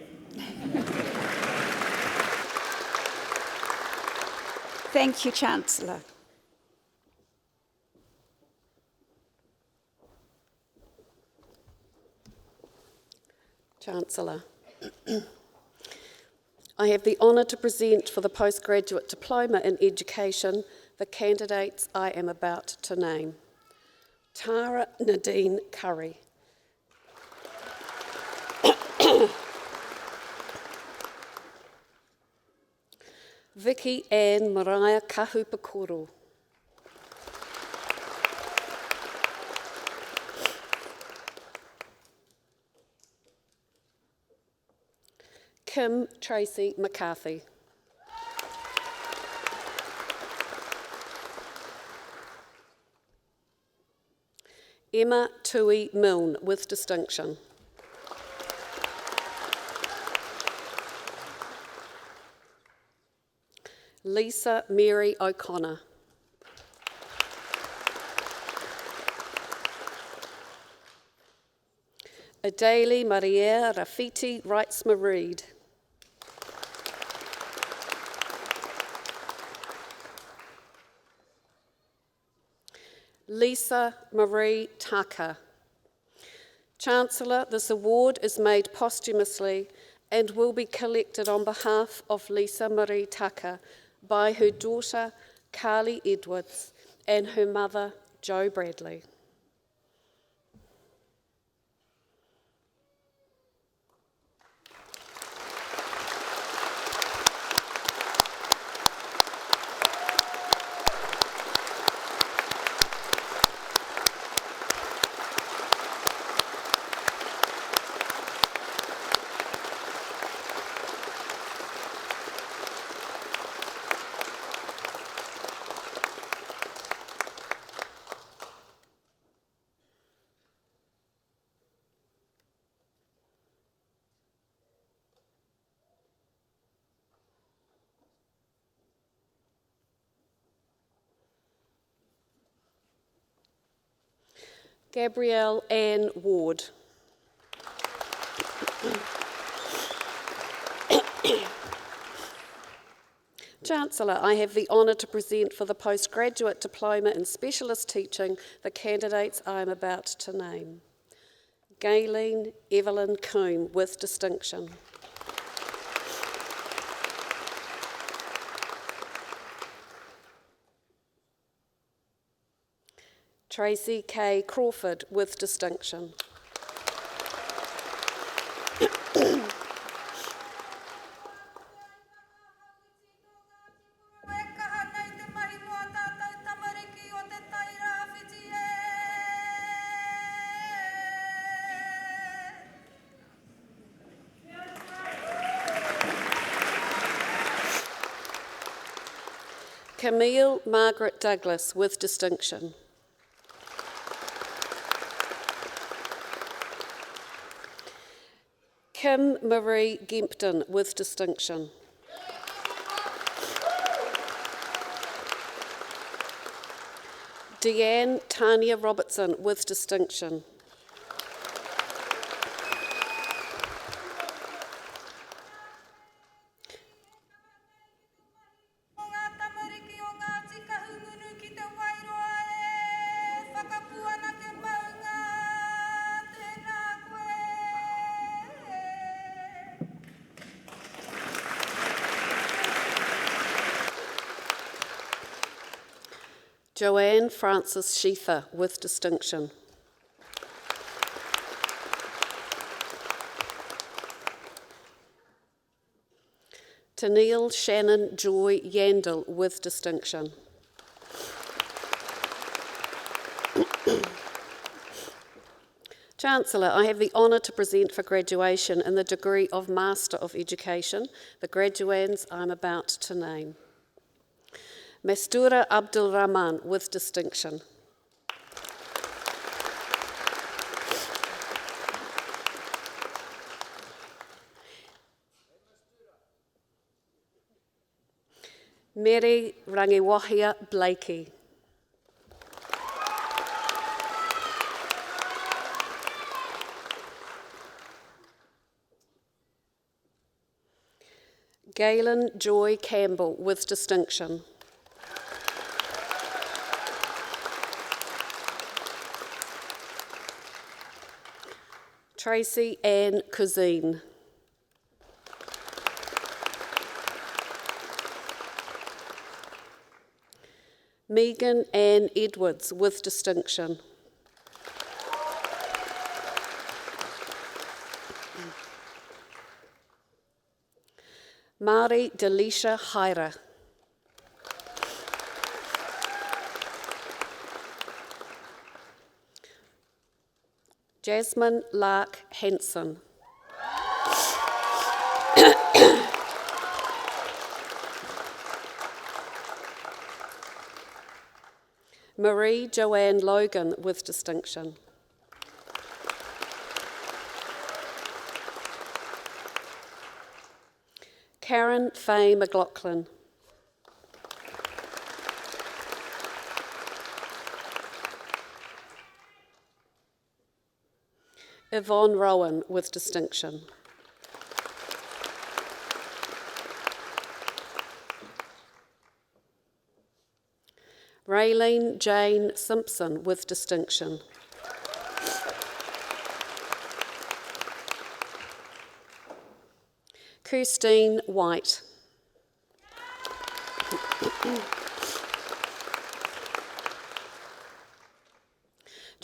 Thank you, Chancellor. Chancellor, I have the honour to present for the Postgraduate Diploma in Education the candidates I am about to name. Tara Nadine Curry. Vicky Ann Mariah Kahupakoro. Kim Tracy McCarthy. Emma Tui Milne with distinction. Lisa Mary O'Connor. Adele Maria Rafiti Wrightsma-Reed. Lisa Marie Tucker. Chancellor, this award is made posthumously and will be collected on behalf of Lisa Marie Tucker by her daughter Carly Edwards and her mother Jo Bradley. Gabrielle Ann Ward. Chancellor, I have the honour to present for the Postgraduate Diploma in Specialist Teaching the candidates I am about to name. Gayleen Evelyn Coombe with distinction. Tracy K. Crawford with distinction. Camille Margaret Douglas with distinction. Kim Marie Gempton with distinction. Deanne Tanya Robertson with distinction. Joanne Frances Schieffer with distinction. Tennille Shannon Joy Yandel with distinction. Chancellor, I have the honour to present for graduation in the degree of Master of Education the graduands I'm about to name. Mastura Abdul Rahman with distinction. Mary Rangiwahia Blakey. Galen Joy Campbell with distinction. Tracy Ann Cousine. Megan Ann Edwards with distinction. Mari Delisha Haira. Jasmine Lark Henson. Marie Joanne Logan with distinction. Karen Faye McLaughlin. Yvonne Rowan with distinction. Raylene Jane Simpson with distinction. Christine White.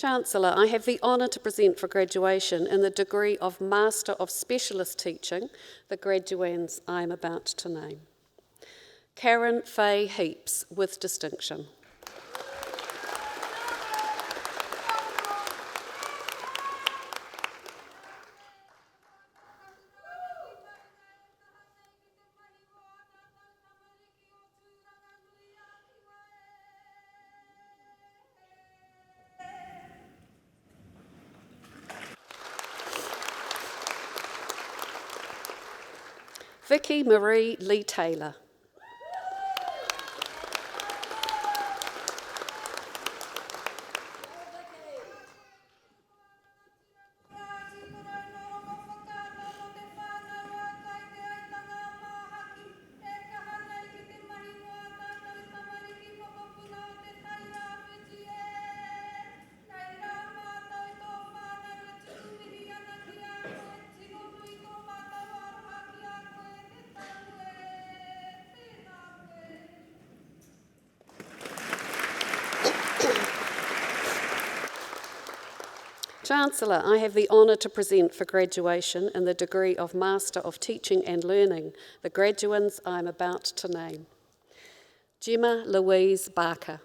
Chancellor, I have the honour to present for graduation in the degree of Master of Specialist Teaching the graduands I am about to name. Karen Faye Heaps with distinction. Vicky Marie Lee Taylor. Chancellor, I have the honour to present for graduation in the degree of Master of Teaching and Learning the graduands I am about to name. Gemma Louise Barker.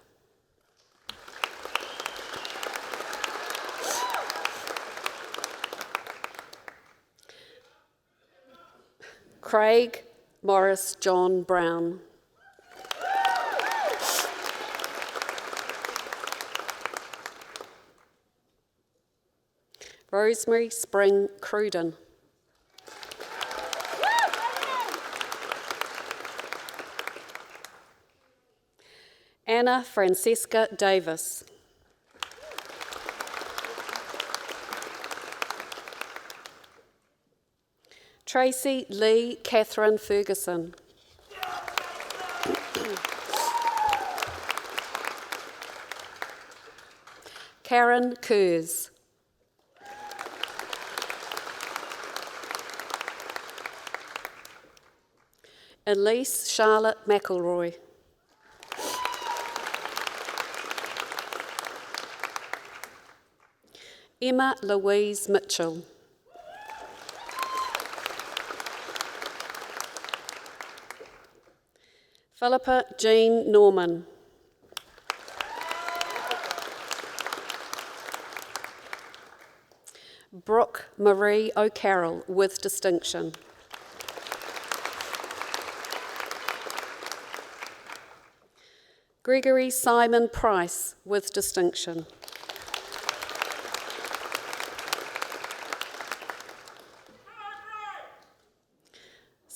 Craig Morris John Brown. Rosemary Spring Cruden. Hannah Francesca Davis. Tracy Lee Kathryn Ferguson. Karen Kurz. Elise Charlotte McElroy. Emma Louise Mitchell. Philippa Jean Norman. Brooke Marie O'Carroll with distinction. Gregory Simon Price with distinction.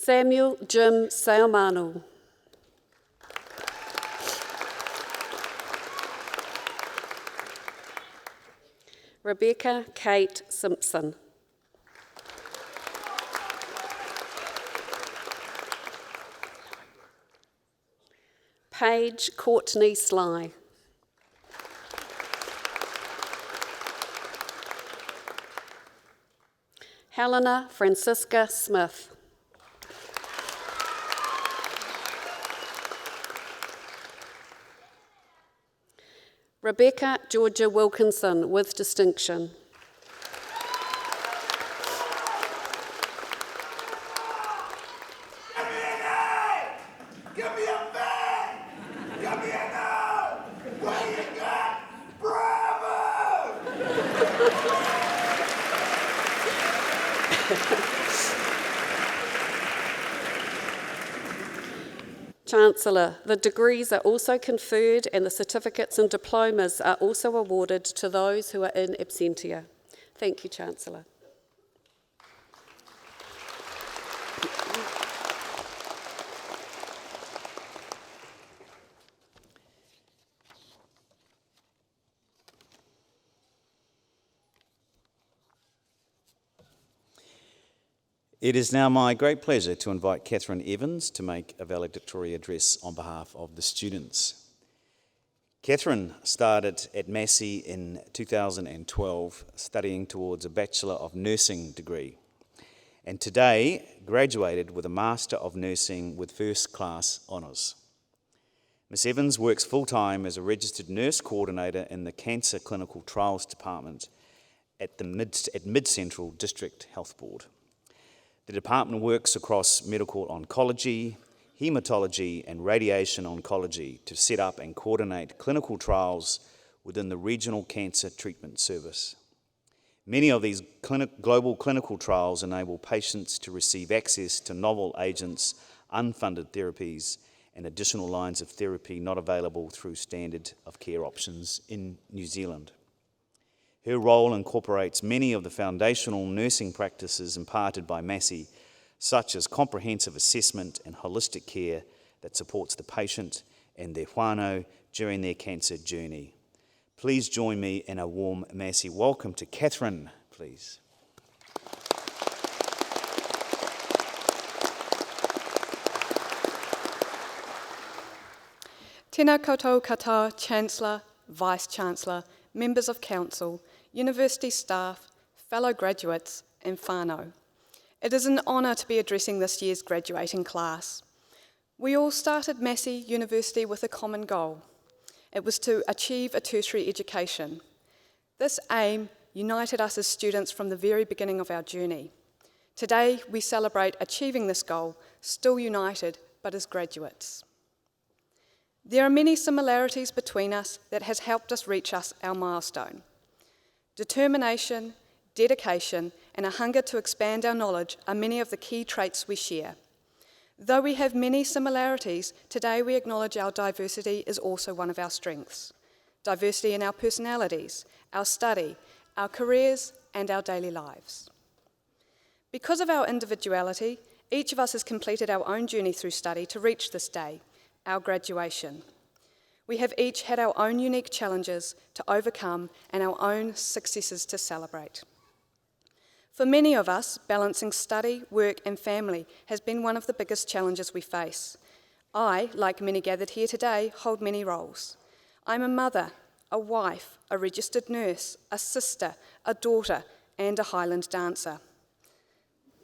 Samuel Jim Saumanu. Rebecca Kate Simpson. Paige Courtney Sly. Helena Francisca Smith. Rebecca Georgia Wilkinson with distinction. Give me a bang! Give me a no! What do you got? Bravo! Chancellor, the degrees are also conferred and the certificates and diplomas are also awarded to those who are in absentia. Thank you, Chancellor. It is now my great pleasure to invite Kathryn Evans to make a valedictory address on behalf of the students. Kathryn started at Massey in 2012, studying towards a Bachelor of Nursing degree, and today graduated with a Master of Nursing with First Class Honours. Ms. Evans works full-time as a registered nurse coordinator in the Cancer Clinical Trials Department at Mid Central District Health Board. The department works across medical oncology, haematology and radiation oncology to set up and coordinate clinical trials within the Regional Cancer Treatment Service. Many of these global clinical trials enable patients to receive access to novel agents, unfunded therapies, and additional lines of therapy not available through standard of care options in New Zealand. Her role incorporates many of the foundational nursing practices imparted by Massey, such as comprehensive assessment and holistic care that supports the patient and their whānau during their cancer journey. Please join me in a warm Massey welcome to Kathryn, please. Tēnā koutou katoa, Chancellor, Vice-Chancellor, members of Council, university staff, fellow graduates and whānau. It is an honour to be addressing this year's graduating class. We all started Massey University with a common goal. It was to achieve a tertiary education. This aim united us as students from the very beginning of our journey. Today we celebrate achieving this goal, still united but as graduates. There are many similarities between us that has helped us reach our milestone. Determination, dedication, and a hunger to expand our knowledge are many of the key traits we share. Though we have many similarities, today we acknowledge our diversity is also one of our strengths. Diversity in our personalities, our study, our careers, and our daily lives. Because of our individuality, each of us has completed our own journey through study to reach this day, our graduation. We have each had our own unique challenges to overcome and our own successes to celebrate. For many of us, balancing study, work and family has been one of the biggest challenges we face. I, like many gathered here today, hold many roles. I'm a mother, a wife, a registered nurse, a sister, a daughter, and a Highland dancer.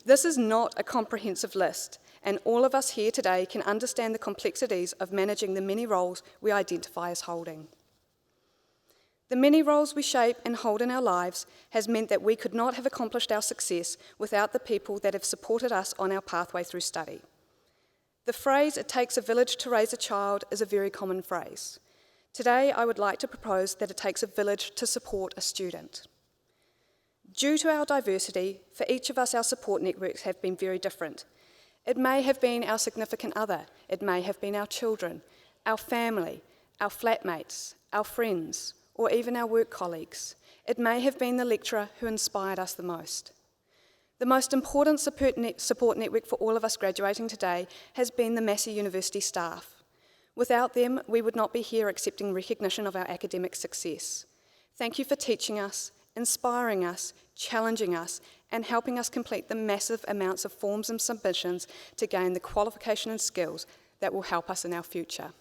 This is not a comprehensive list, and all of us here today can understand the complexities of managing the many roles we identify as holding. The many roles we shape and hold in our lives has meant that we could not have accomplished our success without the people that have supported us on our pathway through study. The phrase, "it takes a village to raise a child," is a very common phrase. Today, I would like to propose that it takes a village to support a student. Due to our diversity, for each of us, our support networks have been very different. It may have been our significant other, it may have been our children, our family, our flatmates, our friends, or even our work colleagues. It may have been the lecturer who inspired us the most. The most important support network for all of us graduating today has been the Massey University staff. Without them, we would not be here accepting recognition of our academic success. Thank you for teaching us, inspiring us, challenging us, and helping us complete the massive amounts of forms and submissions to gain the qualification and skills that will help us in our future.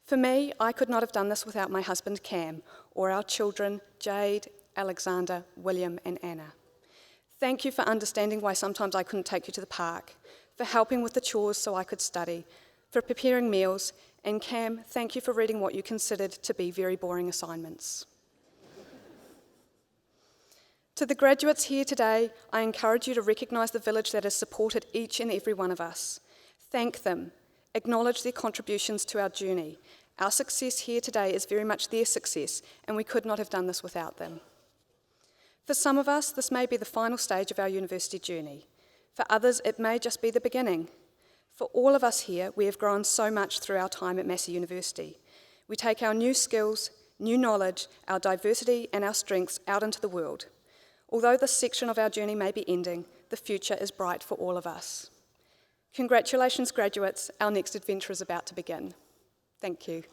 For me, I could not have done this without my husband Cam, or our children Jade, Alexander, William, and Anna. Thank you for understanding why sometimes I couldn't take you to the park, for helping with the chores so I could study, for preparing meals, and Cam, thank you for reading what you considered to be very boring assignments. To the graduates here today, I encourage you to recognise the village that has supported each and every one of us. Thank them. Acknowledge their contributions to our journey. Our success here today is very much their success, and we could not have done this without them. For some of us, this may be the final stage of our university journey. For others, it may just be the beginning. For all of us here, we have grown so much through our time at Massey University. We take our new skills, new knowledge, our diversity and our strengths out into the world. Although this section of our journey may be ending, the future is bright for all of us. Congratulations, graduates. Our next adventure is about to begin. Thank you.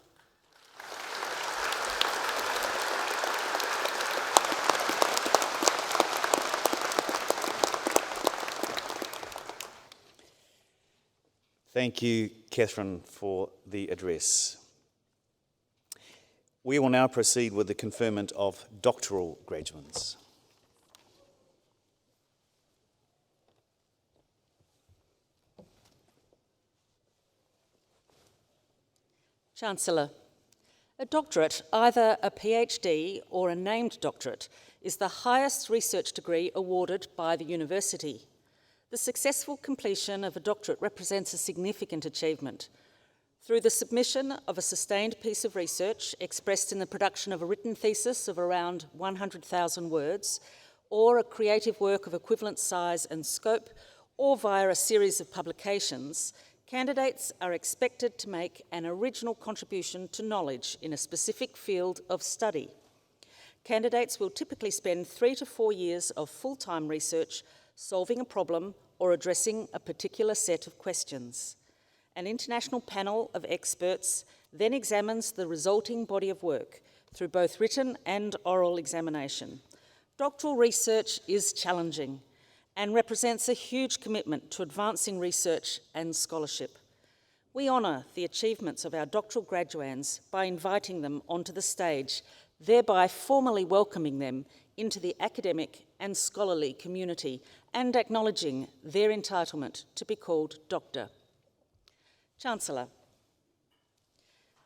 Thank you, Kathryn, for the address. We will now proceed with the conferment of doctoral graduates. Chancellor, a doctorate, either a PhD or a named doctorate, is the highest research degree awarded by the university. The successful completion of a doctorate represents a significant achievement. Through the submission of a sustained piece of research expressed in the production of a written thesis of around 100,000 words, or a creative work of equivalent size and scope, or via a series of publications, candidates are expected to make an original contribution to knowledge in a specific field of study. Candidates will typically spend 3 to 4 years of full-time research solving a problem or addressing a particular set of questions. An international panel of experts then examines the resulting body of work through both written and oral examination. Doctoral research is challenging and represents a huge commitment to advancing research and scholarship. We honour the achievements of our doctoral graduands by inviting them onto the stage, thereby formally welcoming them into the academic and scholarly community and acknowledging their entitlement to be called Doctor. Chancellor,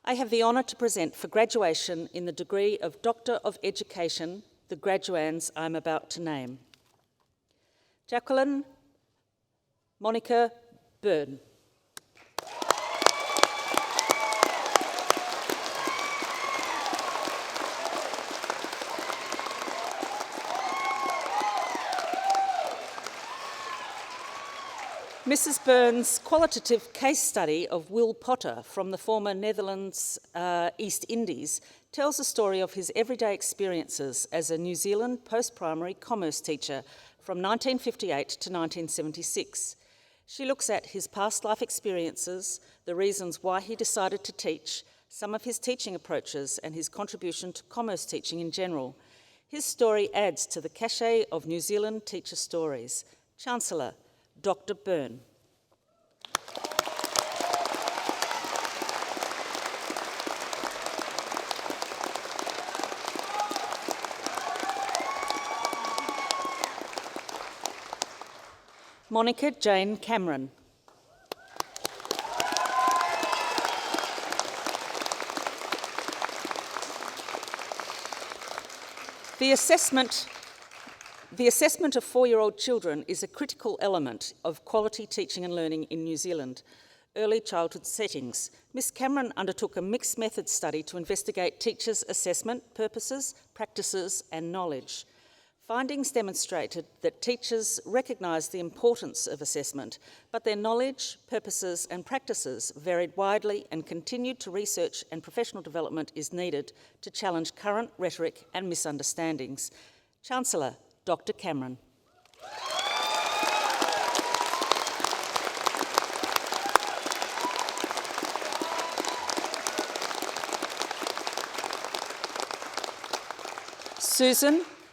I have the honour to present for graduation in the degree of Doctor of Education the graduands I am about to name. Jacqueline Monica Byrne. Mrs. Byrne's qualitative case study of Will Potter from the former Netherlands East Indies tells the story of his everyday experiences as a New Zealand post-primary commerce teacher from 1958 to 1976. She looks at his past life experiences, the reasons why he decided to teach, some of his teaching approaches, and his contribution to commerce teaching in general. His story adds to the cachet of New Zealand teacher stories. Chancellor, Dr. Byrne. Monica Jane Cameron. The assessment of 4-year-old children is a critical element of quality teaching and learning in New Zealand early childhood settings. Ms. Cameron undertook a mixed method study to investigate teachers' assessment purposes, practices and knowledge. Findings demonstrated that teachers recognised the importance of assessment, but their knowledge, purposes and practices varied widely, and continued to research and professional development is needed to challenge current rhetoric and misunderstandings. Chancellor, Dr. Cameron.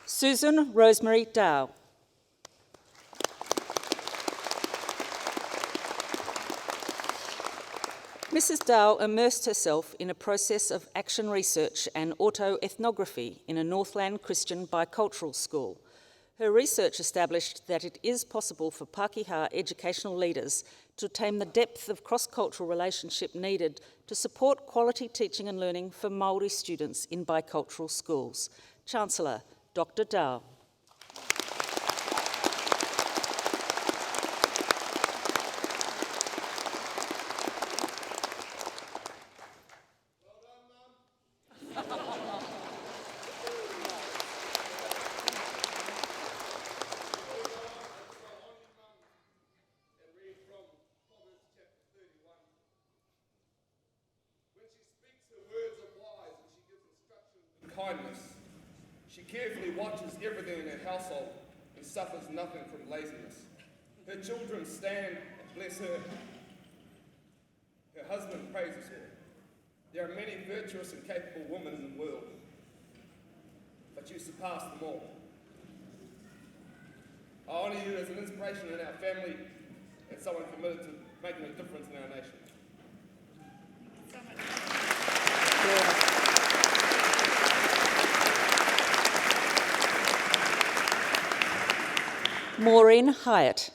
Susan Rosemary Dow. Mrs. Dow immersed herself in a process of action research and autoethnography in a Northland Christian bicultural school. Her research established that it is possible for Pākehā educational leaders to attain the depth of cross-cultural relationship needed to support quality teaching and learning for Māori students in bicultural schools. Chancellor, Dr. Dow. Kindness. She carefully watches everything in her household and suffers nothing from laziness. Her children stand and bless her. Her husband praises her. There are many virtuous and capable women in the world, but you surpass them all. I honour you as an inspiration in our family and someone committed to making a difference in our nation. Maureen Hyatt.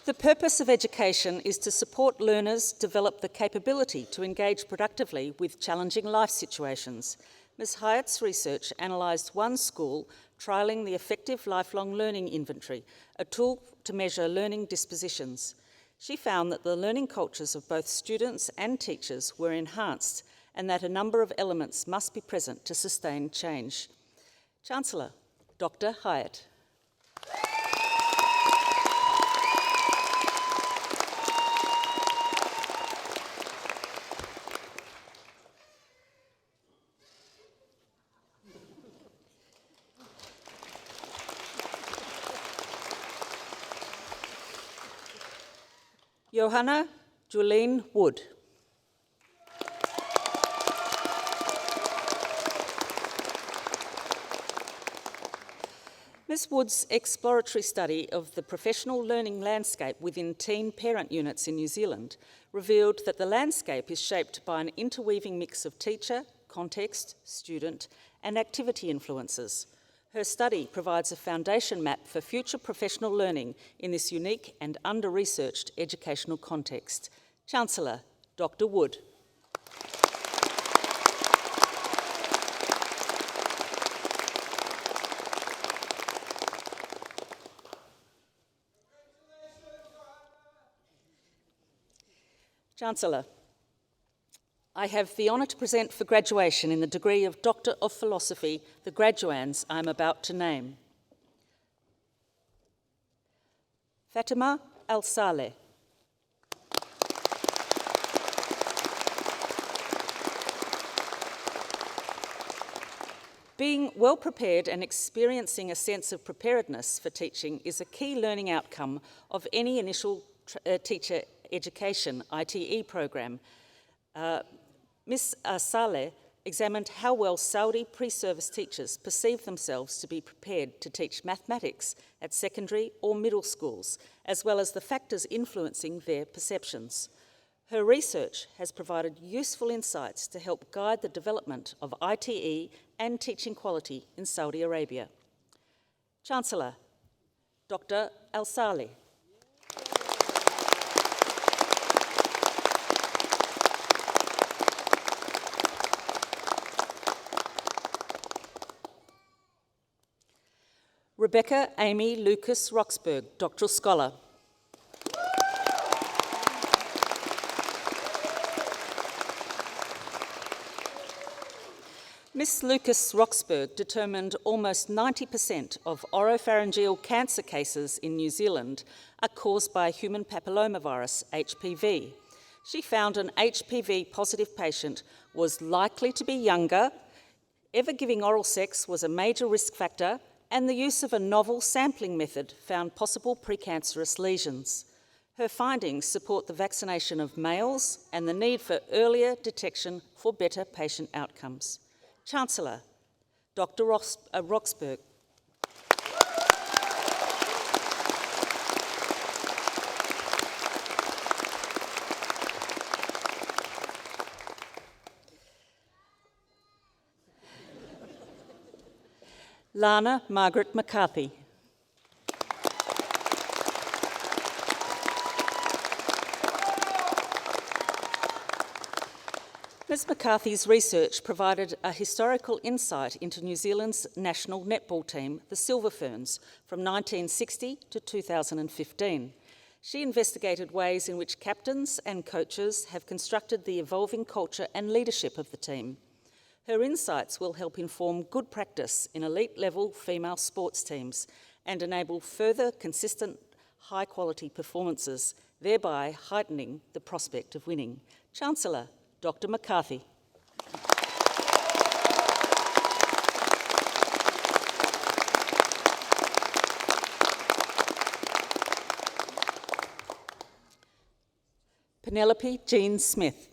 The purpose of education is to support learners develop the capability to engage productively with challenging life situations. Ms. Hyatt's research analysed one school trialling the Effective Lifelong Learning Inventory, a tool to measure learning dispositions. She found that the learning cultures of both students and teachers were enhanced, and that a number of elements must be present to sustain change. Chancellor, Dr. Hyatt. Johanna Julene Wood. Ms. Wood's exploratory study of the professional learning landscape within teen parent units in New Zealand revealed that the landscape is shaped by an interweaving mix of teacher, context, student, and activity influences. Her study provides a foundation map for future professional learning in this unique and under-researched educational context. Chancellor, Dr. Wood. Chancellor, I have the honour to present for graduation in the degree of Doctor of Philosophy the graduands I am about to name. Fatima Al-Saleh. Being well prepared and experiencing a sense of preparedness for teaching is a key learning outcome of any initial teacher education ITE program. Ms. Saleh examined how well Saudi pre-service teachers perceive themselves to be prepared to teach mathematics at secondary or middle schools, as well as the factors influencing their perceptions. Her research has provided useful insights to help guide the development of ITE and teaching quality in Saudi Arabia. Chancellor, Dr. Al-Saleh. Rebecca Amy Lucas Roxburgh, Doctoral Scholar. Miss Lucas Roxburgh determined almost 90% of oropharyngeal cancer cases in New Zealand are caused by human papillomavirus, HPV. She found an HPV-positive patient was likely to be younger, ever giving oral sex was a major risk factor, and the use of a novel sampling method found possible precancerous lesions. Her findings support the vaccination of males and the need for earlier detection for better patient outcomes. Chancellor, Dr. Roxburgh. Lana Margaret McCarthy. Ms. McCarthy's research provided a historical insight into New Zealand's national netball team, the Silver Ferns, from 1960 to 2015. She investigated ways in which captains and coaches have constructed the evolving culture and leadership of the team. Her insights will help inform good practice in elite-level female sports teams and enable further consistent, high-quality performances, thereby heightening the prospect of winning. Chancellor, Dr. McCarthy. Penelope Jean Smith.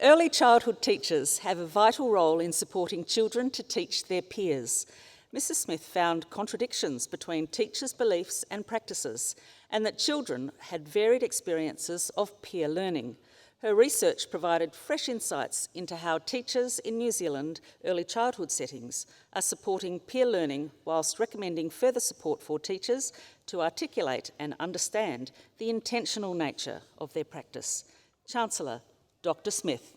Early childhood teachers have a vital role in supporting children to teach their peers. Mrs. Smith found contradictions between teachers' beliefs and practices, and that children had varied experiences of peer learning. Her research provided fresh insights into how teachers in New Zealand early childhood settings are supporting peer learning whilst recommending further support for teachers to articulate and understand the intentional nature of their practice. Chancellor, Dr. Smith.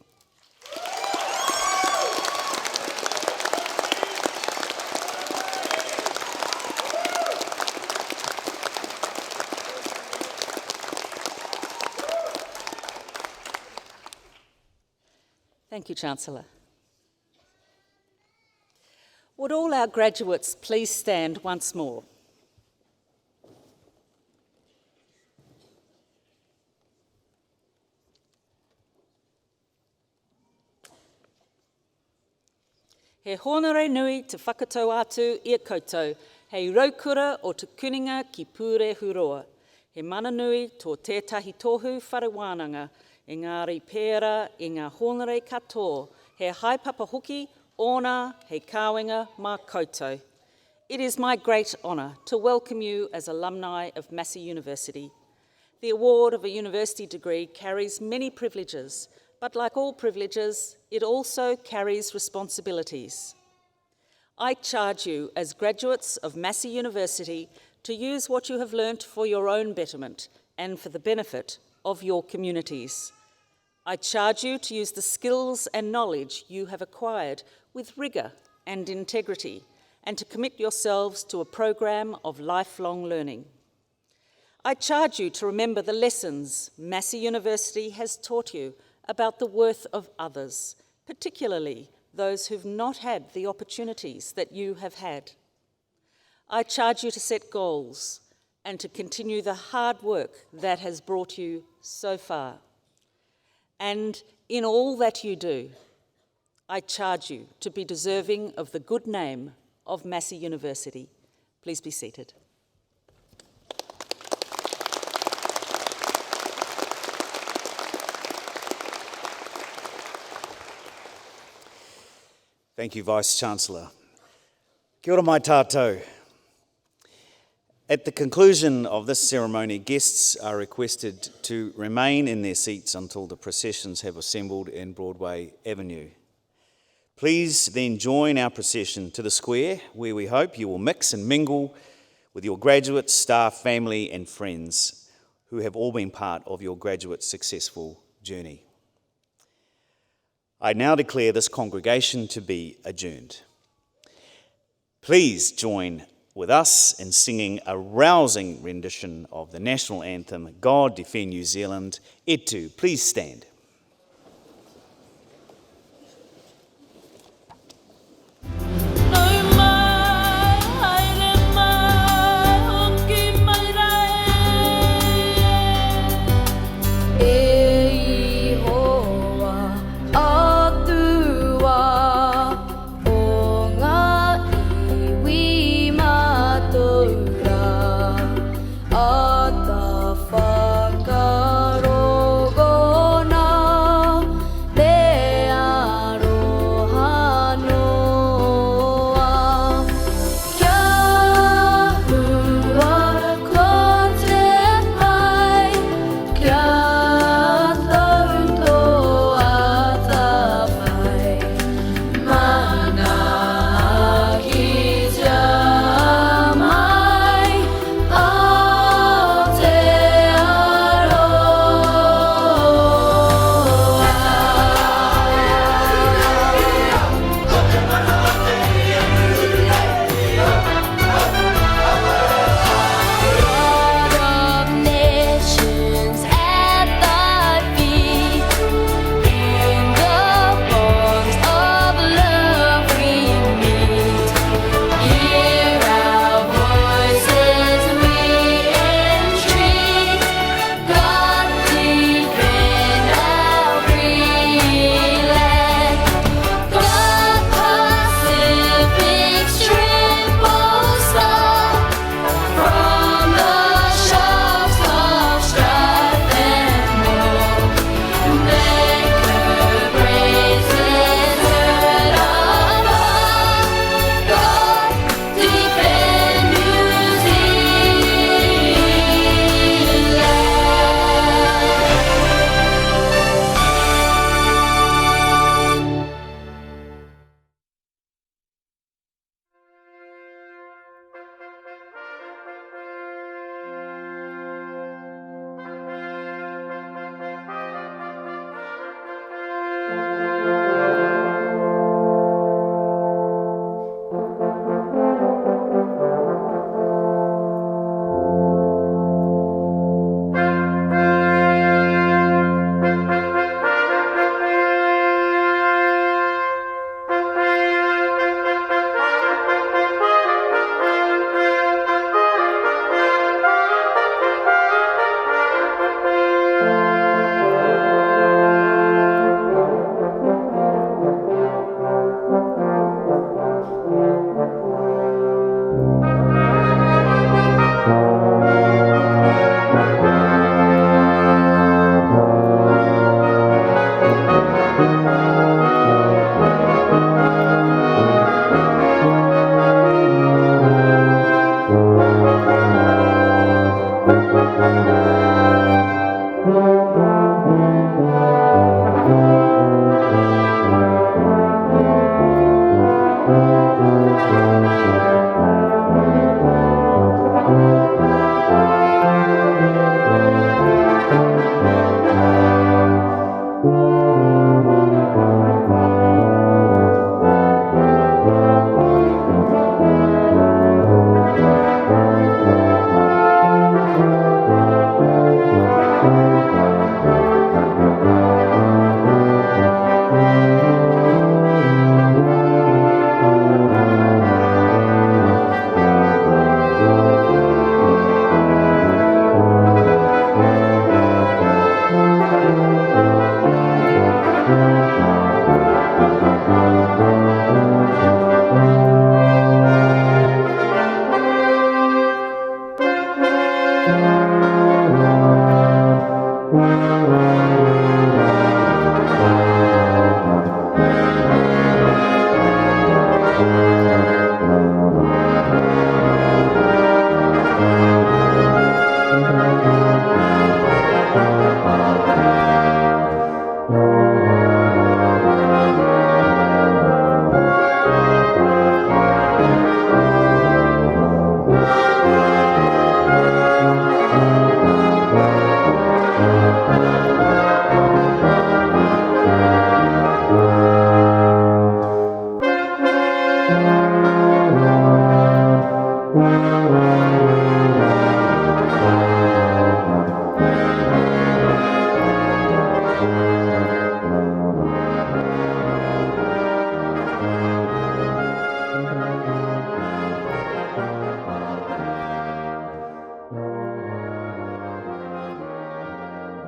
Thank you, Chancellor. Would all our graduates please stand once more? He honore nui te whakatau atu ia koutou, hei raukura o te kuninga ki pure huroa. He mana nui tō tētahi tohu wharewānanga, engari pēra i ngā honore katoa, he haipapa hoki, ōna he kāwenga mā koutou. It is my great honour to welcome you as alumni of Massey University. The award of a university degree carries many privileges, but like all privileges, it also carries responsibilities. I charge you as graduates of Massey University to use what you have learnt for your own betterment and for the benefit of your communities. I charge you to use the skills and knowledge you have acquired with rigour and integrity, and to commit yourselves to a program of lifelong learning. I charge you to remember the lessons Massey University has taught you about the worth of others, particularly those who've not had the opportunities that you have had. I charge you to set goals and to continue the hard work that has brought you so far. And in all that you do, I charge you to be deserving of the good name of Massey University. Please be seated. Thank you, Vice-Chancellor. Kia ora mai tātou. At the conclusion of this ceremony, guests are requested to remain in their seats until the processions have assembled in Broadway Avenue. Please then join our procession to the square, where we hope you will mix and mingle with your graduates, staff, family and friends who have all been part of your graduate successful journey. I now declare this congregation to be adjourned. Please join with us in singing a rousing rendition of the national anthem, God Defend New Zealand. Etu, please stand.